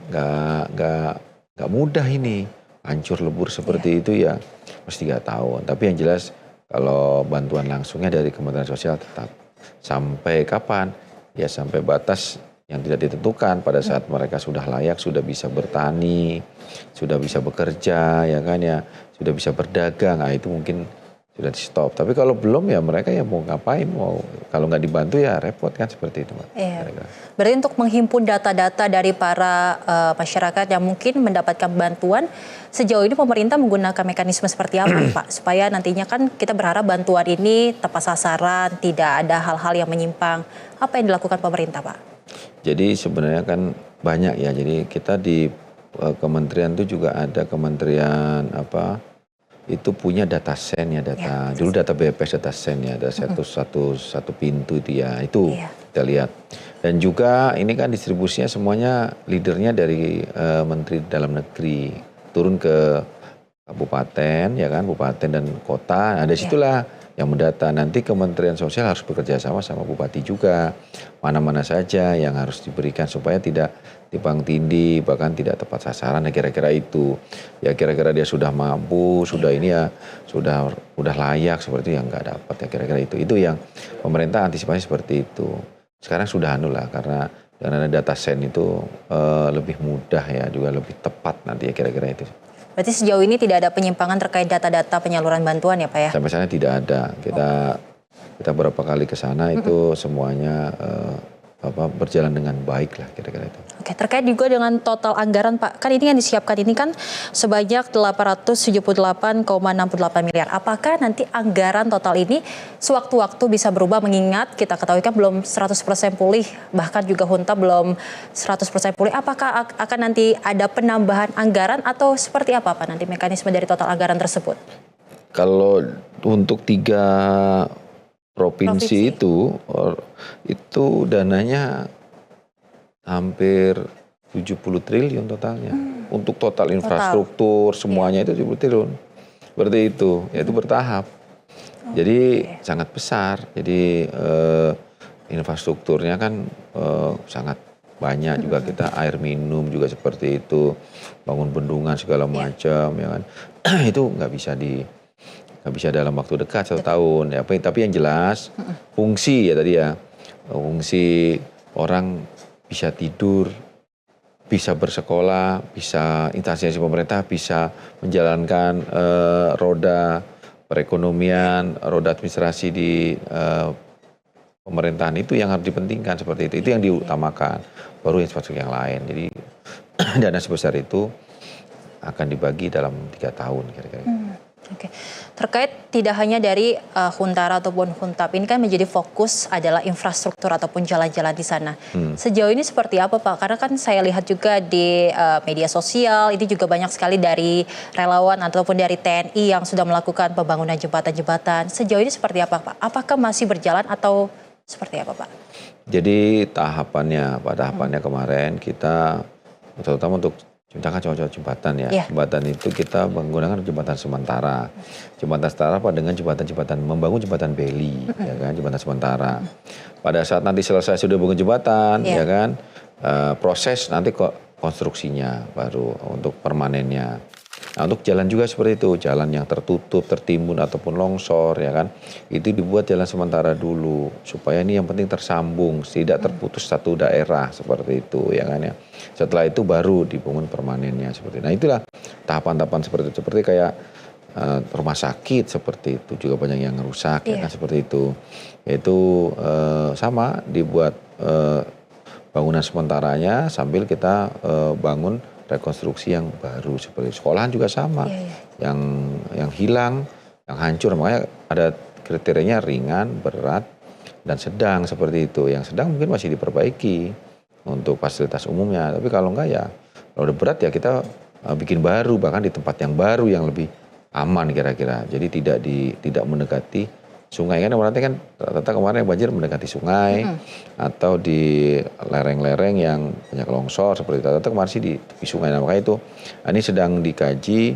nggak mudah ini, hancur lebur seperti itu ya, mesti 3 tahun. Tapi yang jelas kalau bantuan langsungnya dari Kementerian Sosial tetap sampai kapan? Ya sampai batas yang tidak ditentukan, pada saat mereka sudah layak, sudah bisa bertani, sudah bisa bekerja, ya kan ya, sudah bisa berdagang, nah itu mungkin sudah di stop. Tapi kalau belum ya mereka ya mau ngapain, kalau nggak dibantu ya repot kan, seperti itu Mbak. Berarti untuk menghimpun data-data dari para masyarakat yang mungkin mendapatkan bantuan, sejauh ini pemerintah menggunakan mekanisme seperti apa Pak? Supaya nantinya kan kita berharap bantuan ini tepat sasaran, tidak ada hal-hal yang menyimpang. Apa yang dilakukan pemerintah Pak? Jadi sebenarnya kan banyak ya, jadi kita di kementerian itu juga ada kementerian itu punya data sen ya, dulu data BPS data sen ya, ada satu pintu itu ya, itu kita lihat. Dan juga ini kan distribusinya semuanya leadernya dari Menteri Dalam Negeri turun ke kabupaten ya kan, kabupaten dan kota. Nah, dari situlah yang mendata. Nanti Kementerian Sosial harus bekerja sama bupati juga, mana-mana saja yang harus diberikan supaya tidak timbang tindih, bahkan tidak tepat sasaran. Nah, kira-kira itu ya, kira-kira dia sudah mampu, sudah ini ya, sudah layak seperti itu, yang nggak dapat ya, kira-kira itu yang pemerintah antisipasi seperti itu. Sekarang sudah karena dengan data sen itu lebih mudah ya, juga lebih tepat nanti ya, kira-kira itu. Berarti sejauh ini tidak ada penyimpangan terkait data-data penyaluran bantuan ya Pak ya? Sampai sana tidak ada. Kita berapa kali ke sana itu semuanya berjalan dengan baik lah, kira-kira itu. Oke, terkait juga dengan total anggaran Pak, kan ini yang disiapkan ini kan sebanyak 878,68 miliar. Apakah nanti anggaran total ini sewaktu-waktu bisa berubah, mengingat kita ketahui kan belum 100% pulih, bahkan juga Hunta belum 100% pulih. Apakah akan nanti ada penambahan anggaran atau seperti apa Pak nanti mekanisme dari total anggaran tersebut? Kalau untuk 3 provinsi itu dananya hampir 70 triliun totalnya. Untuk total infrastruktur semuanya itu 70 triliun. Seperti itu, yaitu bertahap. Jadi sangat besar. Jadi infrastrukturnya kan sangat banyak juga, kita air minum juga seperti itu, bangun bendungan segala macam, ya kan. Itu nggak bisa dalam waktu dekat 1 tahun. Ya, tapi yang jelas fungsi ya tadi ya, fungsi orang bisa tidur, bisa bersekolah, bisa instansi pemerintah bisa menjalankan roda perekonomian, roda administrasi di pemerintahan, itu yang harus dipentingkan seperti itu. Itu yang diutamakan. Baru infrastruktur yang lain. Jadi dana sebesar itu akan dibagi dalam 3 tahun kira-kira. Oke. Terkait tidak hanya dari Huntara ataupun Huntap, ini kan menjadi fokus adalah infrastruktur ataupun jalan-jalan di sana. Sejauh ini seperti apa Pak? Karena kan saya lihat juga di media sosial, ini juga banyak sekali dari relawan ataupun dari TNI yang sudah melakukan pembangunan jembatan-jembatan. Sejauh ini seperti apa Pak? Apakah masih berjalan atau seperti apa Pak? Jadi pada tahapannya kemarin kita terutama untuk misalkan contoh jembatan ya. Jembatan itu kita menggunakan jembatan sementara. Jembatan sementara dengan membangun jembatan beli, ya kan, jembatan sementara. Pada saat nanti selesai sudah bangun jembatan, ya kan, proses nanti konstruksinya baru untuk permanennya. Nah, untuk jalan juga seperti itu, jalan yang tertutup, tertimbun ataupun longsor, ya kan, itu dibuat jalan sementara dulu supaya ini yang penting tersambung, tidak terputus satu daerah seperti itu, ya kan ya. Setelah itu baru dibangun permanennya seperti itu. Nah, itulah tahapan-tahapan seperti itu, seperti kayak rumah sakit seperti itu juga banyak yang rusak, ya kan, seperti itu. Yaitu sama dibuat bangunan sementaranya sambil kita bangun rekonstruksi yang baru seperti sekolahan juga sama, yang hilang, yang hancur, makanya ada kriterianya ringan, berat, dan sedang seperti itu. Yang sedang mungkin masih diperbaiki untuk fasilitas umumnya, tapi kalau enggak ya, kalau udah berat ya kita bikin baru, bahkan di tempat yang baru yang lebih aman kira-kira. Jadi tidak mendekati sungai, kan berarti kan rata-rata kemarin banjir mendekati sungai atau di lereng-lereng yang banyak longsor seperti itu. Rata-rata kemarin sih di tepi sungai. Nah, makanya itu ini sedang dikaji,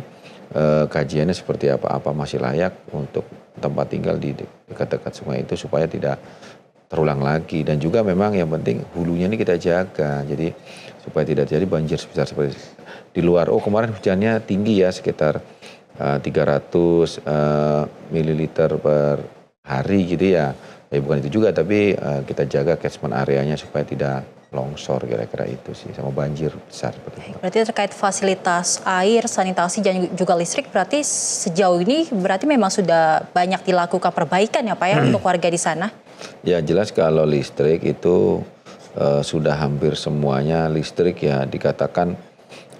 kajiannya seperti apa masih layak untuk tempat tinggal di dekat-dekat sungai itu supaya tidak terulang lagi. Dan juga memang yang penting hulunya ini kita jaga, jadi supaya tidak jadi banjir sebesar seperti di luar. Oh, kemarin hujannya tinggi ya, sekitar 300 mililiter per hari gitu ya. Bukan itu juga, tapi kita jaga catchment areanya supaya tidak longsor, kira-kira itu sih, sama banjir besar seperti itu. Berarti terkait fasilitas air, sanitasi dan juga listrik, berarti sejauh ini berarti memang sudah banyak dilakukan perbaikan ya Pak ya untuk warga di sana? Ya jelas kalau listrik itu sudah hampir semuanya listrik ya dikatakan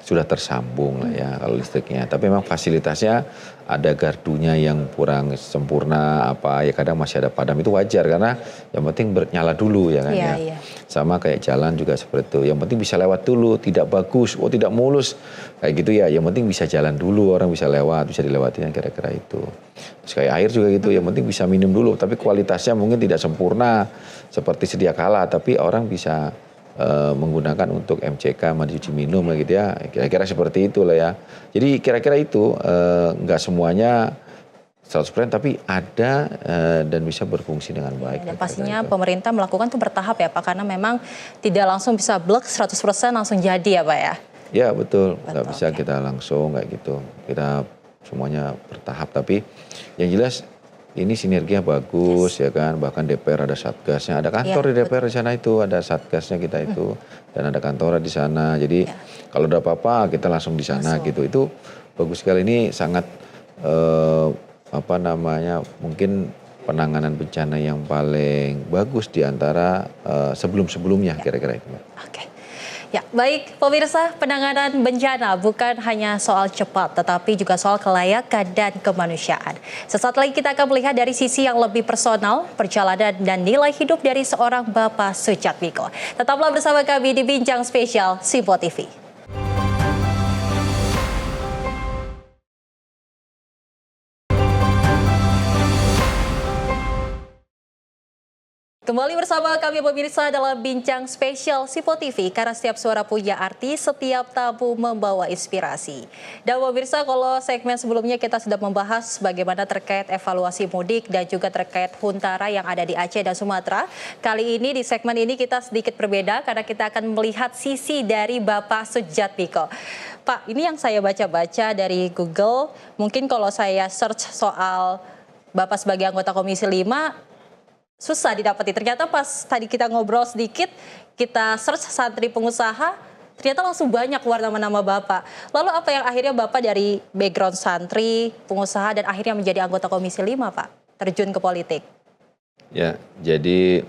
sudah tersambung lah ya kalau listriknya. Tapi memang fasilitasnya ada gardunya yang kurang sempurna apa ya, kadang masih ada padam, itu wajar karena yang penting nyala dulu ya kan ya. Sama kayak jalan juga seperti itu. Yang penting bisa lewat dulu, tidak bagus, tidak mulus kayak gitu ya. Yang penting bisa jalan dulu, orang bisa lewat, bisa dilewati, yang kira-kira itu. Terus kayak air juga gitu, yang penting bisa minum dulu, tapi kualitasnya mungkin tidak sempurna seperti sedia kala, tapi orang bisa menggunakan untuk MCK, mandi cuci minum lah gitu ya, kira-kira seperti itulah ya. Jadi kira-kira itu nggak semuanya 100%, tapi ada dan bisa berfungsi dengan baik. Dan pastinya pemerintah melakukan itu bertahap ya Pak, karena memang tidak langsung bisa blok 100% langsung jadi ya Pak ya? Ya betul, nggak bisa kita langsung kayak gitu, kita semuanya bertahap, tapi yang jelas ini sinerginya bagus ya kan, bahkan DPR ada satgasnya, ada kantor di DPR di sana itu, ada satgasnya kita itu, dan ada kantor di sana. Jadi kalau ada apa-apa kita langsung di sana gitu. Itu bagus sekali, ini sangat mungkin penanganan bencana yang paling bagus di antara sebelum-sebelumnya kira-kira itu. Oke. Ya, baik pemirsa, penanganan bencana bukan hanya soal cepat, tetapi juga soal kelayakan dan kemanusiaan. Sesaat lagi kita akan melihat dari sisi yang lebih personal, perjalanan dan nilai hidup dari seorang Bapak Sujatmiko. Tetaplah bersama kami di Bincang Spesial Simpo TV. Kembali bersama kami pemirsa dalam bincang spesial Sipo TV karena setiap suara punya arti, setiap tamu membawa inspirasi. Dan pemirsa, kalau segmen sebelumnya kita sudah membahas bagaimana terkait evaluasi mudik dan juga terkait Huntara yang ada di Aceh dan Sumatera. Kali ini di segmen ini kita sedikit berbeda karena kita akan melihat sisi dari Bapak Sudjatmiko. Pak, ini yang saya baca-baca dari Google, mungkin kalau saya search soal Bapak sebagai anggota Komisi 5, susah didapati. Ternyata pas tadi kita ngobrol sedikit, kita search santri pengusaha, ternyata langsung banyak keluar nama-nama Bapak. Lalu apa yang akhirnya Bapak dari background santri, pengusaha, dan akhirnya menjadi anggota Komisi 5, Pak? Terjun ke politik. Ya, jadi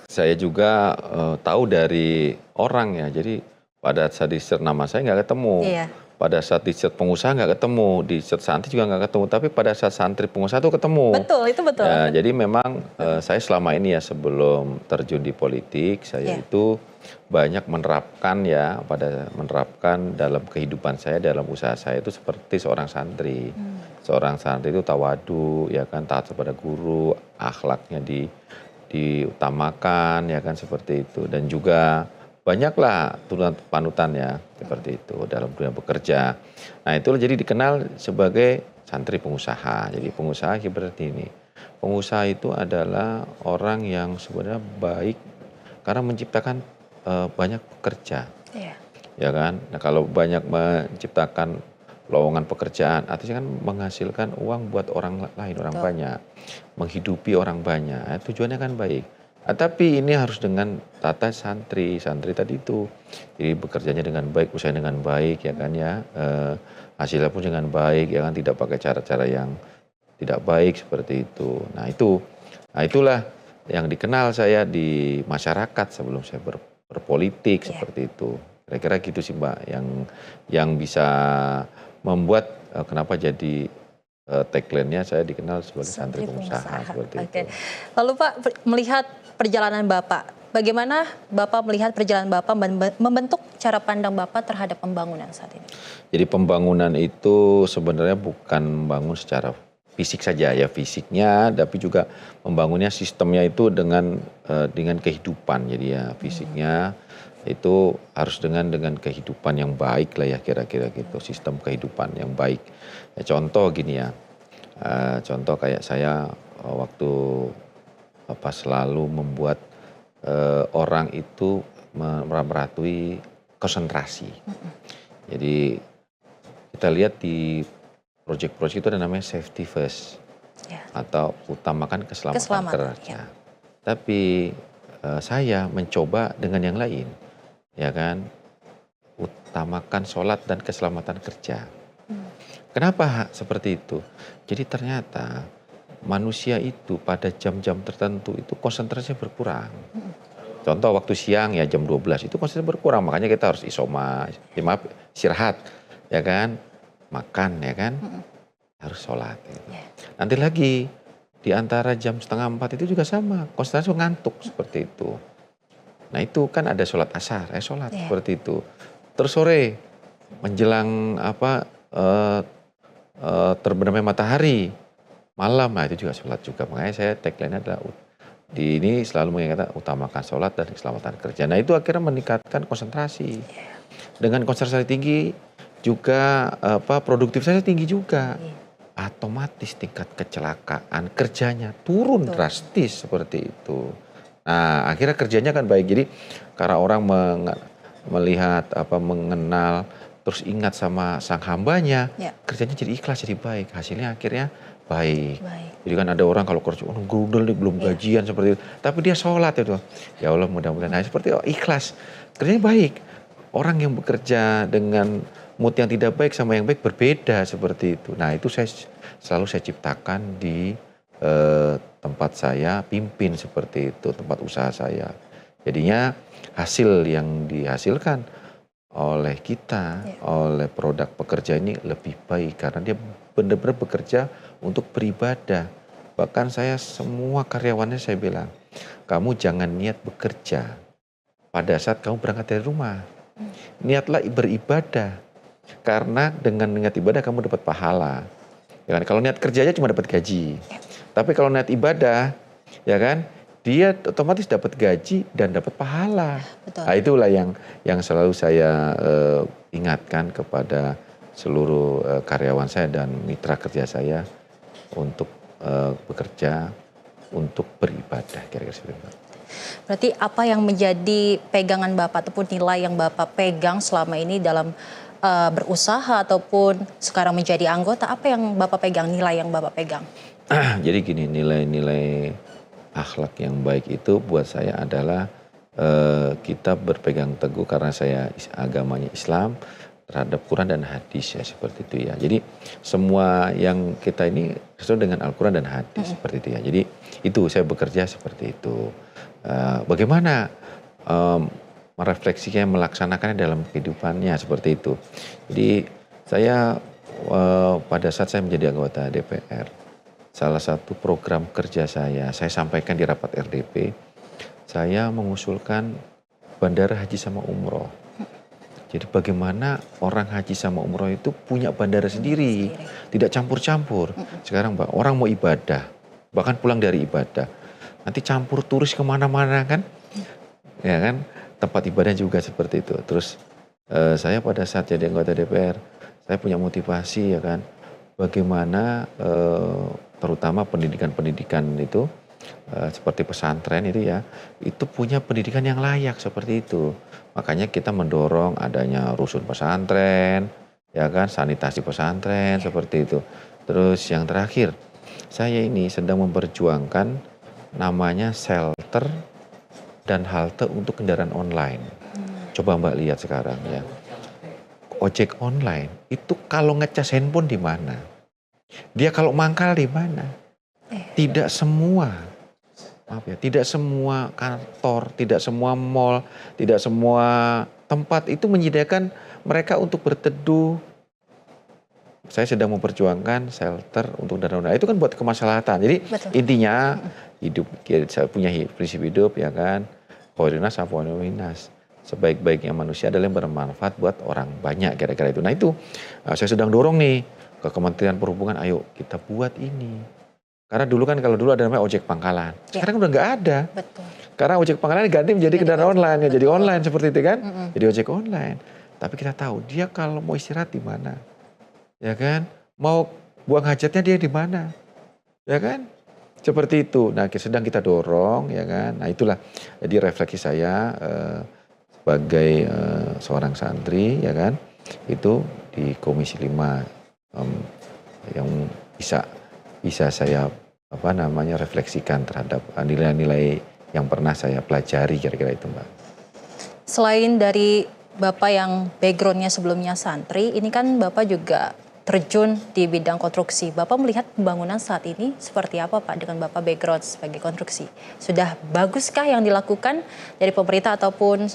saya juga tahu dari orang ya. Jadi pada saat di search nama saya nggak ketemu. Iya. Pada saat di search pengusaha nggak ketemu, di search santri juga nggak ketemu. Tapi pada saat santri pengusaha itu ketemu. Betul, itu betul. Ya, jadi memang saya selama ini ya sebelum terjun di politik, saya itu banyak menerapkan dalam kehidupan saya, dalam usaha saya itu seperti seorang santri. Seorang santri itu tawadu, ya kan, taat kepada guru, akhlaknya diutamakan, ya kan, seperti itu. Dan juga banyaklah panutan ya seperti itu dalam dunia bekerja. Nah, itu jadi dikenal sebagai santri pengusaha. Jadi pengusaha seperti ini. Pengusaha itu adalah orang yang sebenarnya baik karena menciptakan banyak pekerja. Iya. Ya kan? Nah, kalau banyak menciptakan lowongan pekerjaan, artinya kan menghasilkan uang buat orang lain, orang banyak, menghidupi orang banyak. Nah, tujuannya kan baik. Tapi ini harus dengan tata santri tadi itu. Jadi bekerjanya dengan baik, usahanya dengan baik, ya kan ya. Hasilnya pun dengan baik, ya kan, tidak pakai cara-cara yang tidak baik seperti itu. Nah, itulah yang dikenal saya di masyarakat sebelum saya berpolitik seperti itu. Kira-kira gitu sih, Mbak, yang bisa membuat kenapa jadi tagline-nya saya dikenal sebagai santri pengusaha seperti itu. Lalu Pak, melihat perjalanan Bapak, bagaimana Bapak melihat perjalanan Bapak membentuk cara pandang Bapak terhadap pembangunan saat ini? Jadi pembangunan itu sebenarnya bukan membangun secara fisik saja ya, fisiknya, tapi juga membangunnya sistemnya itu dengan kehidupan. Jadi ya fisiknya itu harus dengan kehidupan yang baik lah ya, kira-kira gitu, sistem kehidupan yang baik. Ya, contoh gini ya, contoh kayak saya waktu selalu membuat orang itu merhatui konsentrasi. Jadi kita lihat di proyek-proyek itu ada namanya safety first, atau utamakan keselamatan kerja. Tapi saya mencoba dengan yang lain, ya kan, utamakan sholat dan keselamatan kerja. Kenapa seperti itu? Jadi ternyata manusia itu pada jam-jam tertentu itu konsentrasinya berkurang. Contoh waktu siang ya jam 12 itu konsentrasi berkurang, makanya kita harus istirahat, ya kan, makan, ya kan, harus sholat. Gitu. Nanti lagi di antara jam 3:30 itu juga sama, konsentrasi ngantuk seperti itu. Nah itu kan ada sholat asar, sholat seperti itu. Terus sore menjelang terbenamnya matahari, malam, nah itu juga sholat juga. Makanya saya tagline-nya adalah di ini selalu mengingatkan utamakan sholat dan keselamatan kerja. Nah itu akhirnya meningkatkan konsentrasi. Dengan konsentrasi tinggi juga produktivitasnya tinggi juga. Otomatis tingkat kecelakaan kerjanya turun drastis seperti itu. Nah akhirnya kerjanya kan baik. Jadi karena orang melihat mengenal terus ingat sama sang hambanya, kerjanya jadi ikhlas, jadi baik. Hasilnya akhirnya baik. Jadi kan ada orang kalau kerja, gundul nih belum gajian seperti itu. Tapi dia sholat itu. Ya Allah mudah-mudahan. Nah seperti ikhlas. Kerjanya baik. Orang yang bekerja dengan mood yang tidak baik sama yang baik berbeda seperti itu. Nah itu selalu saya ciptakan di tempat saya pimpin seperti itu, tempat usaha saya. Jadinya hasil yang dihasilkan oleh kita, oleh produk pekerja ini lebih baik karena dia benar-benar bekerja untuk beribadah. Bahkan saya semua karyawannya saya bilang, kamu jangan niat bekerja pada saat kamu berangkat dari rumah. Niatlah beribadah. Karena dengan niat ibadah kamu dapat pahala. Ya kan? Kalau niat kerja aja cuma dapat gaji. Tapi kalau niat ibadah, ya kan, dia otomatis dapat gaji dan dapat pahala. Betul. Nah, itulah yang selalu saya ingatkan kepada seluruh karyawan saya dan mitra kerja saya untuk bekerja, untuk beribadah, kira-kira seperti itu. Berarti apa yang menjadi pegangan Bapak ataupun nilai yang Bapak pegang selama ini dalam berusaha ataupun sekarang menjadi anggota, apa yang Bapak pegang, nilai yang Bapak pegang? Jadi gini, nilai-nilai akhlak yang baik itu buat saya adalah kita berpegang teguh karena saya agamanya Islam terhadap Quran dan hadis ya, seperti itu ya. Jadi semua yang kita ini sesuai dengan Al-Quran dan hadis seperti itu ya. Jadi itu saya bekerja seperti itu. Bagaimana merefleksikannya, melaksanakannya dalam kehidupannya seperti itu. Jadi saya pada saat saya menjadi anggota DPR, salah satu program kerja saya sampaikan di rapat RDP, saya mengusulkan bandara haji sama umroh. Jadi bagaimana orang haji sama umroh itu punya bandara sendiri, tidak campur-campur. Sekarang orang mau ibadah, bahkan pulang dari ibadah, nanti campur turis kemana-mana kan, ya kan, tempat ibadah juga seperti itu. Terus saya pada saat jadi anggota DPR, saya punya motivasi ya kan, bagaimana terutama pendidikan-pendidikan itu seperti pesantren itu ya, itu punya pendidikan yang layak seperti itu. Makanya kita mendorong adanya rusun pesantren, ya kan, sanitasi pesantren seperti itu. Terus yang terakhir, saya ini sedang memperjuangkan namanya shelter dan halte untuk kendaraan online. Coba Mbak lihat sekarang ya, ojek online itu kalau ngecas handphone di mana? Dia kalau mangkal di mana? Tidak semua. Maaf ya, tidak semua kantor, tidak semua mall, tidak semua tempat itu menyediakan mereka untuk berteduh. Saya sedang memperjuangkan shelter untuk kendaraan. Itu kan buat kemaslahatan. Jadi intinya hidup, saya punya prinsip hidup ya kan, khairunas afwanuminas. Sebaik-baiknya manusia adalah yang bermanfaat buat orang banyak, kira-kira itu. Nah itu saya sedang dorong nih ke Kementerian Perhubungan, ayo kita buat ini. Karena dulu kan kalau dulu ada namanya ojek pangkalan. Sekarang udah nggak ada. Betul. Karena ojek pangkalan ganti menjadi kendaraan online. Ya, jadi online seperti itu kan. Jadi ojek online. Tapi kita tahu dia kalau mau istirahat di mana. Ya kan. Mau buang hajatnya dia di mana. Ya kan. Seperti itu. Nah sedang kita dorong ya kan. Nah itulah. Jadi refleksi saya sebagai seorang santri ya kan. Itu di Komisi 5 yang bisa saya refleksikan terhadap nilai-nilai yang pernah saya pelajari, kira-kira itu Mbak. Selain dari Bapak yang backgroundnya sebelumnya santri, ini kan Bapak juga terjun di bidang konstruksi. Bapak melihat pembangunan saat ini seperti apa Pak dengan Bapak background sebagai konstruksi? Sudah baguskah yang dilakukan dari pemerintah ataupun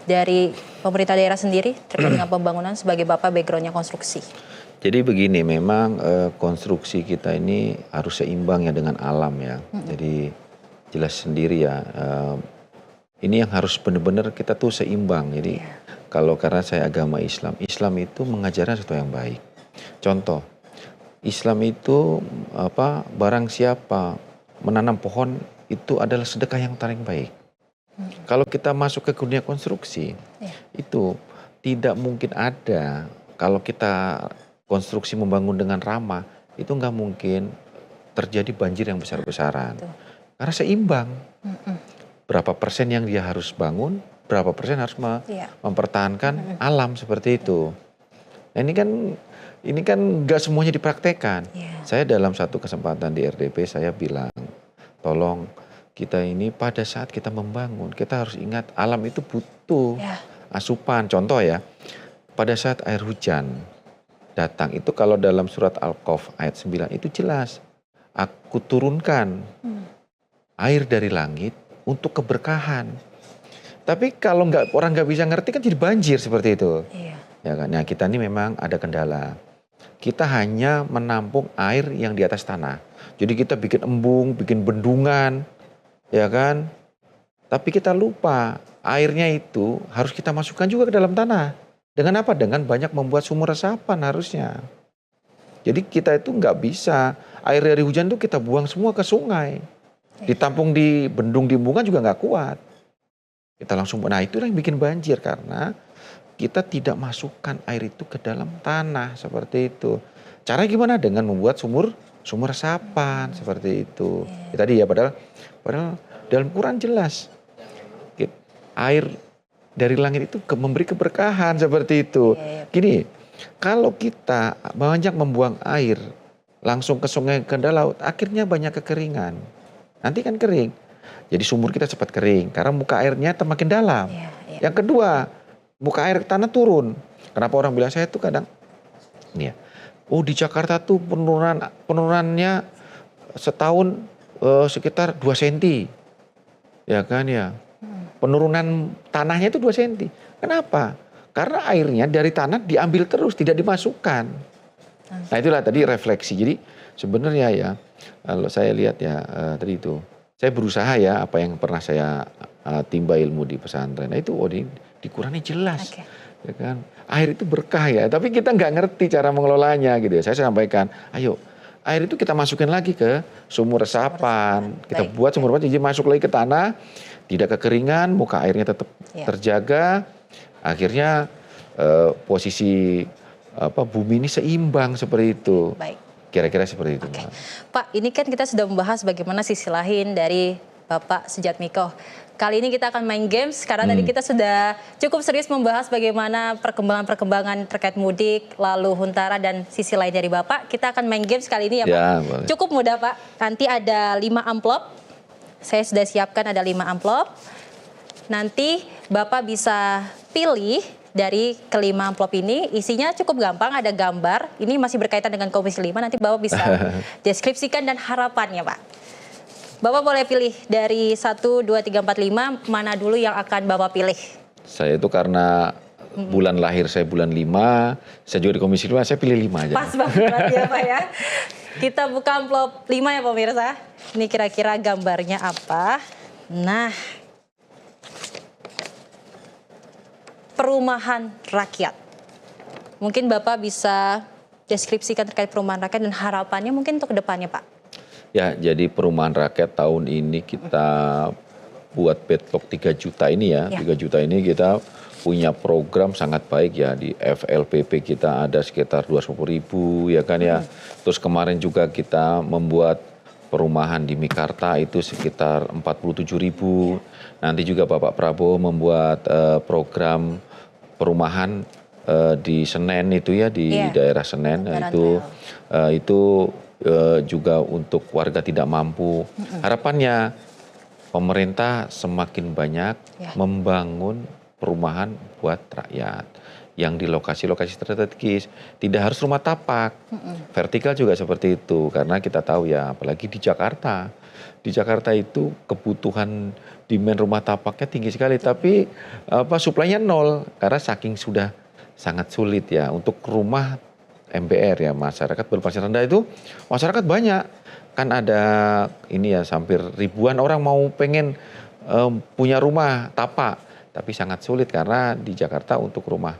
dari pemerintah daerah sendiri terkait dengan pembangunan sebagai Bapak backgroundnya konstruksi? Jadi begini, memang konstruksi kita ini harus seimbang ya dengan alam ya. Jadi jelas sendiri ya, ini yang harus benar-benar kita tuh seimbang. Jadi kalau karena saya agama Islam, Islam itu mengajarkan sesuatu yang baik. Contoh, Islam itu barang siapa menanam pohon itu adalah sedekah yang paling baik. Kalau kita masuk ke dunia konstruksi, itu tidak mungkin ada kalau kita konstruksi membangun dengan ramah, itu nggak mungkin terjadi banjir yang besar-besaran. Karena seimbang. Berapa persen yang dia harus bangun, berapa persen harus mempertahankan alam seperti itu. Nah ini kan nggak semuanya dipraktekkan. Saya dalam satu kesempatan di RDP saya bilang, tolong kita ini pada saat kita membangun, kita harus ingat alam itu butuh asupan. Contoh ya, pada saat air hujan datang itu kalau dalam surat Al-Qaf ayat 9 itu jelas, aku turunkan air dari langit untuk keberkahan. Tapi kalau orang nggak bisa ngerti kan jadi banjir seperti itu. Ya kan? Nah kita ini memang ada kendala. Kita hanya menampung air yang di atas tanah. Jadi kita bikin embung, bikin bendungan, ya kan? Tapi kita lupa airnya itu harus kita masukkan juga ke dalam tanah. Dengan apa? Dengan banyak membuat sumur resapan harusnya. Jadi kita itu nggak bisa air dari hujan itu kita buang semua ke sungai. Ditampung di bendung di Bunga juga nggak kuat. Kita langsung, nah itu yang bikin banjir karena kita tidak masukkan air itu ke dalam tanah seperti itu. Cara gimana? Dengan membuat sumur resapan seperti itu. Ya, tadi ya padahal dalam Quran jelas air dari langit itu memberi keberkahan seperti itu. Gini, kalau kita banyak membuang air langsung ke sungai, ke laut, akhirnya banyak kekeringan. Nanti kan kering. Jadi sumur kita cepat kering karena muka airnya makin dalam. Yang kedua, muka air tanah turun. Kenapa orang bilang saya tuh kadang ini ya. Oh di Jakarta tuh penurunannya setahun sekitar 2 cm. Ya kan ya. Penurunan tanahnya itu 2 cm. Kenapa? Karena airnya dari tanah diambil terus, tidak dimasukkan. Nah itulah tadi refleksi. Jadi sebenarnya ya, kalau saya lihat ya tadi itu, saya berusaha ya apa yang pernah saya timba ilmu di pesantren. Nah itu di Qurannya jelas. Ya kan? Air itu berkah ya, tapi kita nggak ngerti cara mengelolanya gitu ya. Saya sampaikan, ayo air itu kita masukin lagi ke sumur resapan. Kita buat sumur resapan, jadi masuk lagi ke tanah, tidak kekeringan, muka airnya tetap terjaga. Akhirnya posisi bumi ini seimbang seperti itu. Kira-kira seperti itu. Pak, ini kan kita sudah membahas bagaimana sisi lain dari Bapak Sujatmiko. Kali ini kita akan main games karena tadi kita sudah cukup serius membahas bagaimana perkembangan terkait mudik, lalu Huntara dan sisi lain dari Bapak. Kita akan main games kali ini ya Pak. Boleh. Cukup mudah Pak. Nanti ada 5 amplop. Saya sudah siapkan ada 5 amplop. Nanti Bapak bisa pilih dari kelima amplop ini, isinya cukup gampang, ada gambar. Ini masih berkaitan dengan Komisi 5, nanti Bapak bisa deskripsikan dan harapannya Pak. Bapak boleh pilih dari 1, 2, 3, 4, 5, mana dulu yang akan Bapak pilih? Saya itu karena bulan lahir saya bulan 5, saya juga di Komisi 5, saya pilih 5 aja. Pas banget ya Pak ya. Kita buka amplop 5 ya pemirsa. Ini kira-kira gambarnya apa? Nah, perumahan rakyat. Mungkin Bapak bisa deskripsikan terkait perumahan rakyat dan harapannya mungkin untuk kedepannya Pak. Ya, jadi perumahan rakyat tahun ini kita buat petlog 3 juta ini ya. 3 juta ini kita punya program sangat baik ya. Di FLPP kita ada sekitar 250.000 ya kan ya. Terus kemarin juga kita membuat perumahan di Mekarta itu sekitar 47.000. Nanti juga Bapak Prabowo membuat program perumahan di Senen itu ya, di daerah Senen. Nah, itu juga untuk warga tidak mampu. Harapannya pemerintah semakin banyak membangun perumahan buat rakyat yang di lokasi-lokasi strategis. Tidak harus rumah tapak, vertikal juga seperti itu. Karena kita tahu ya, apalagi di Jakarta. Di Jakarta itu kebutuhan demand rumah tapaknya tinggi sekali, tapi suplainya nol karena saking sudah sangat sulit ya untuk rumah MBR ya, masyarakat berpenghasilan rendah itu masyarakat banyak. Kan ada ini ya, hampir ribuan orang mau pengen punya rumah tapak, tapi sangat sulit karena di Jakarta untuk rumah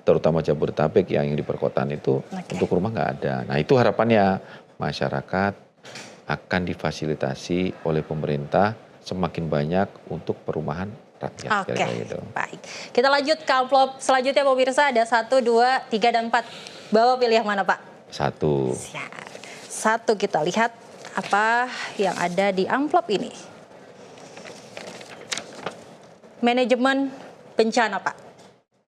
terutama Jabodetabek yang di perkotaan itu untuk rumah nggak ada. Nah itu harapannya masyarakat akan difasilitasi oleh pemerintah semakin banyak untuk perumahan rakyat. Oke, gitu. Baik. Kita lanjut ke amplop selanjutnya pemirsa, ada 1, 2, 3, dan 4. Bapak pilih yang mana Pak? 1. Siap. 1, kita lihat apa yang ada di amplop ini. Manajemen bencana Pak.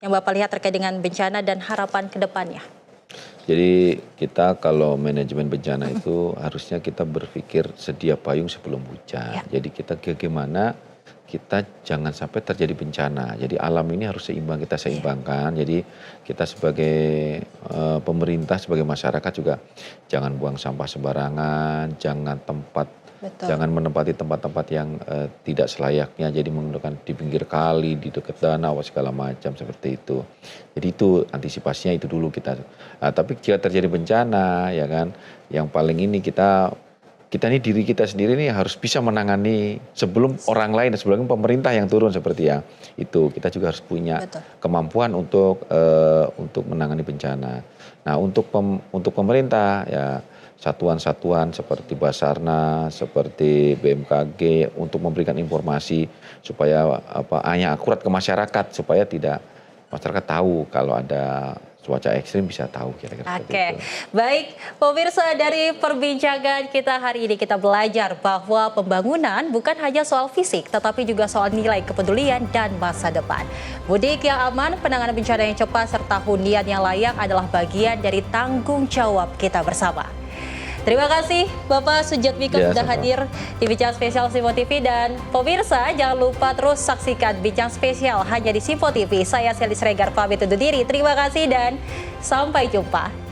Yang Bapak lihat terkait dengan bencana dan harapan ke depannya. Jadi kita kalau manajemen bencana itu harusnya kita berpikir sedia payung sebelum hujan. Jadi kita bagaimana kita jangan sampai terjadi bencana. Jadi alam ini harus seimbang, kita seimbangkan. Jadi kita sebagai pemerintah, sebagai masyarakat juga jangan buang sampah sembarangan, jangan menempati tempat-tempat yang tidak selayaknya. Jadi menggunakan di pinggir kali, di dekat danau, segala macam seperti itu. Jadi itu antisipasinya itu dulu kita. Tapi jika terjadi bencana, ya kan, yang paling ini kita ini diri kita sendiri nih harus bisa menangani sebelum orang lain, sebelum pemerintah yang turun seperti ya itu. Kita juga harus punya kemampuan untuk menangani bencana. Nah untuk pemerintah ya satuan-satuan seperti Basarnas, seperti BMKG untuk memberikan informasi supaya hanya akurat ke masyarakat supaya tidak masyarakat tahu kalau ada cuaca ekstrim bisa tahu kira-kira seperti Oke, itu. baik pemirsa, dari perbincangan kita hari ini kita belajar bahwa pembangunan bukan hanya soal fisik tetapi juga soal nilai kepedulian dan masa depan. Mudik yang aman, penanganan bencana yang cepat serta hunian yang layak adalah bagian dari tanggung jawab kita bersama. Terima kasih Bapak Sujatmiko Ya, sudah sama-sama. hadir di Bincang Spesial Sipo TV, dan pemirsa jangan lupa terus saksikan Bincang Spesial hanya di Sipo TV. Saya Selly Sregar pamit undur diri. Terima kasih dan sampai jumpa.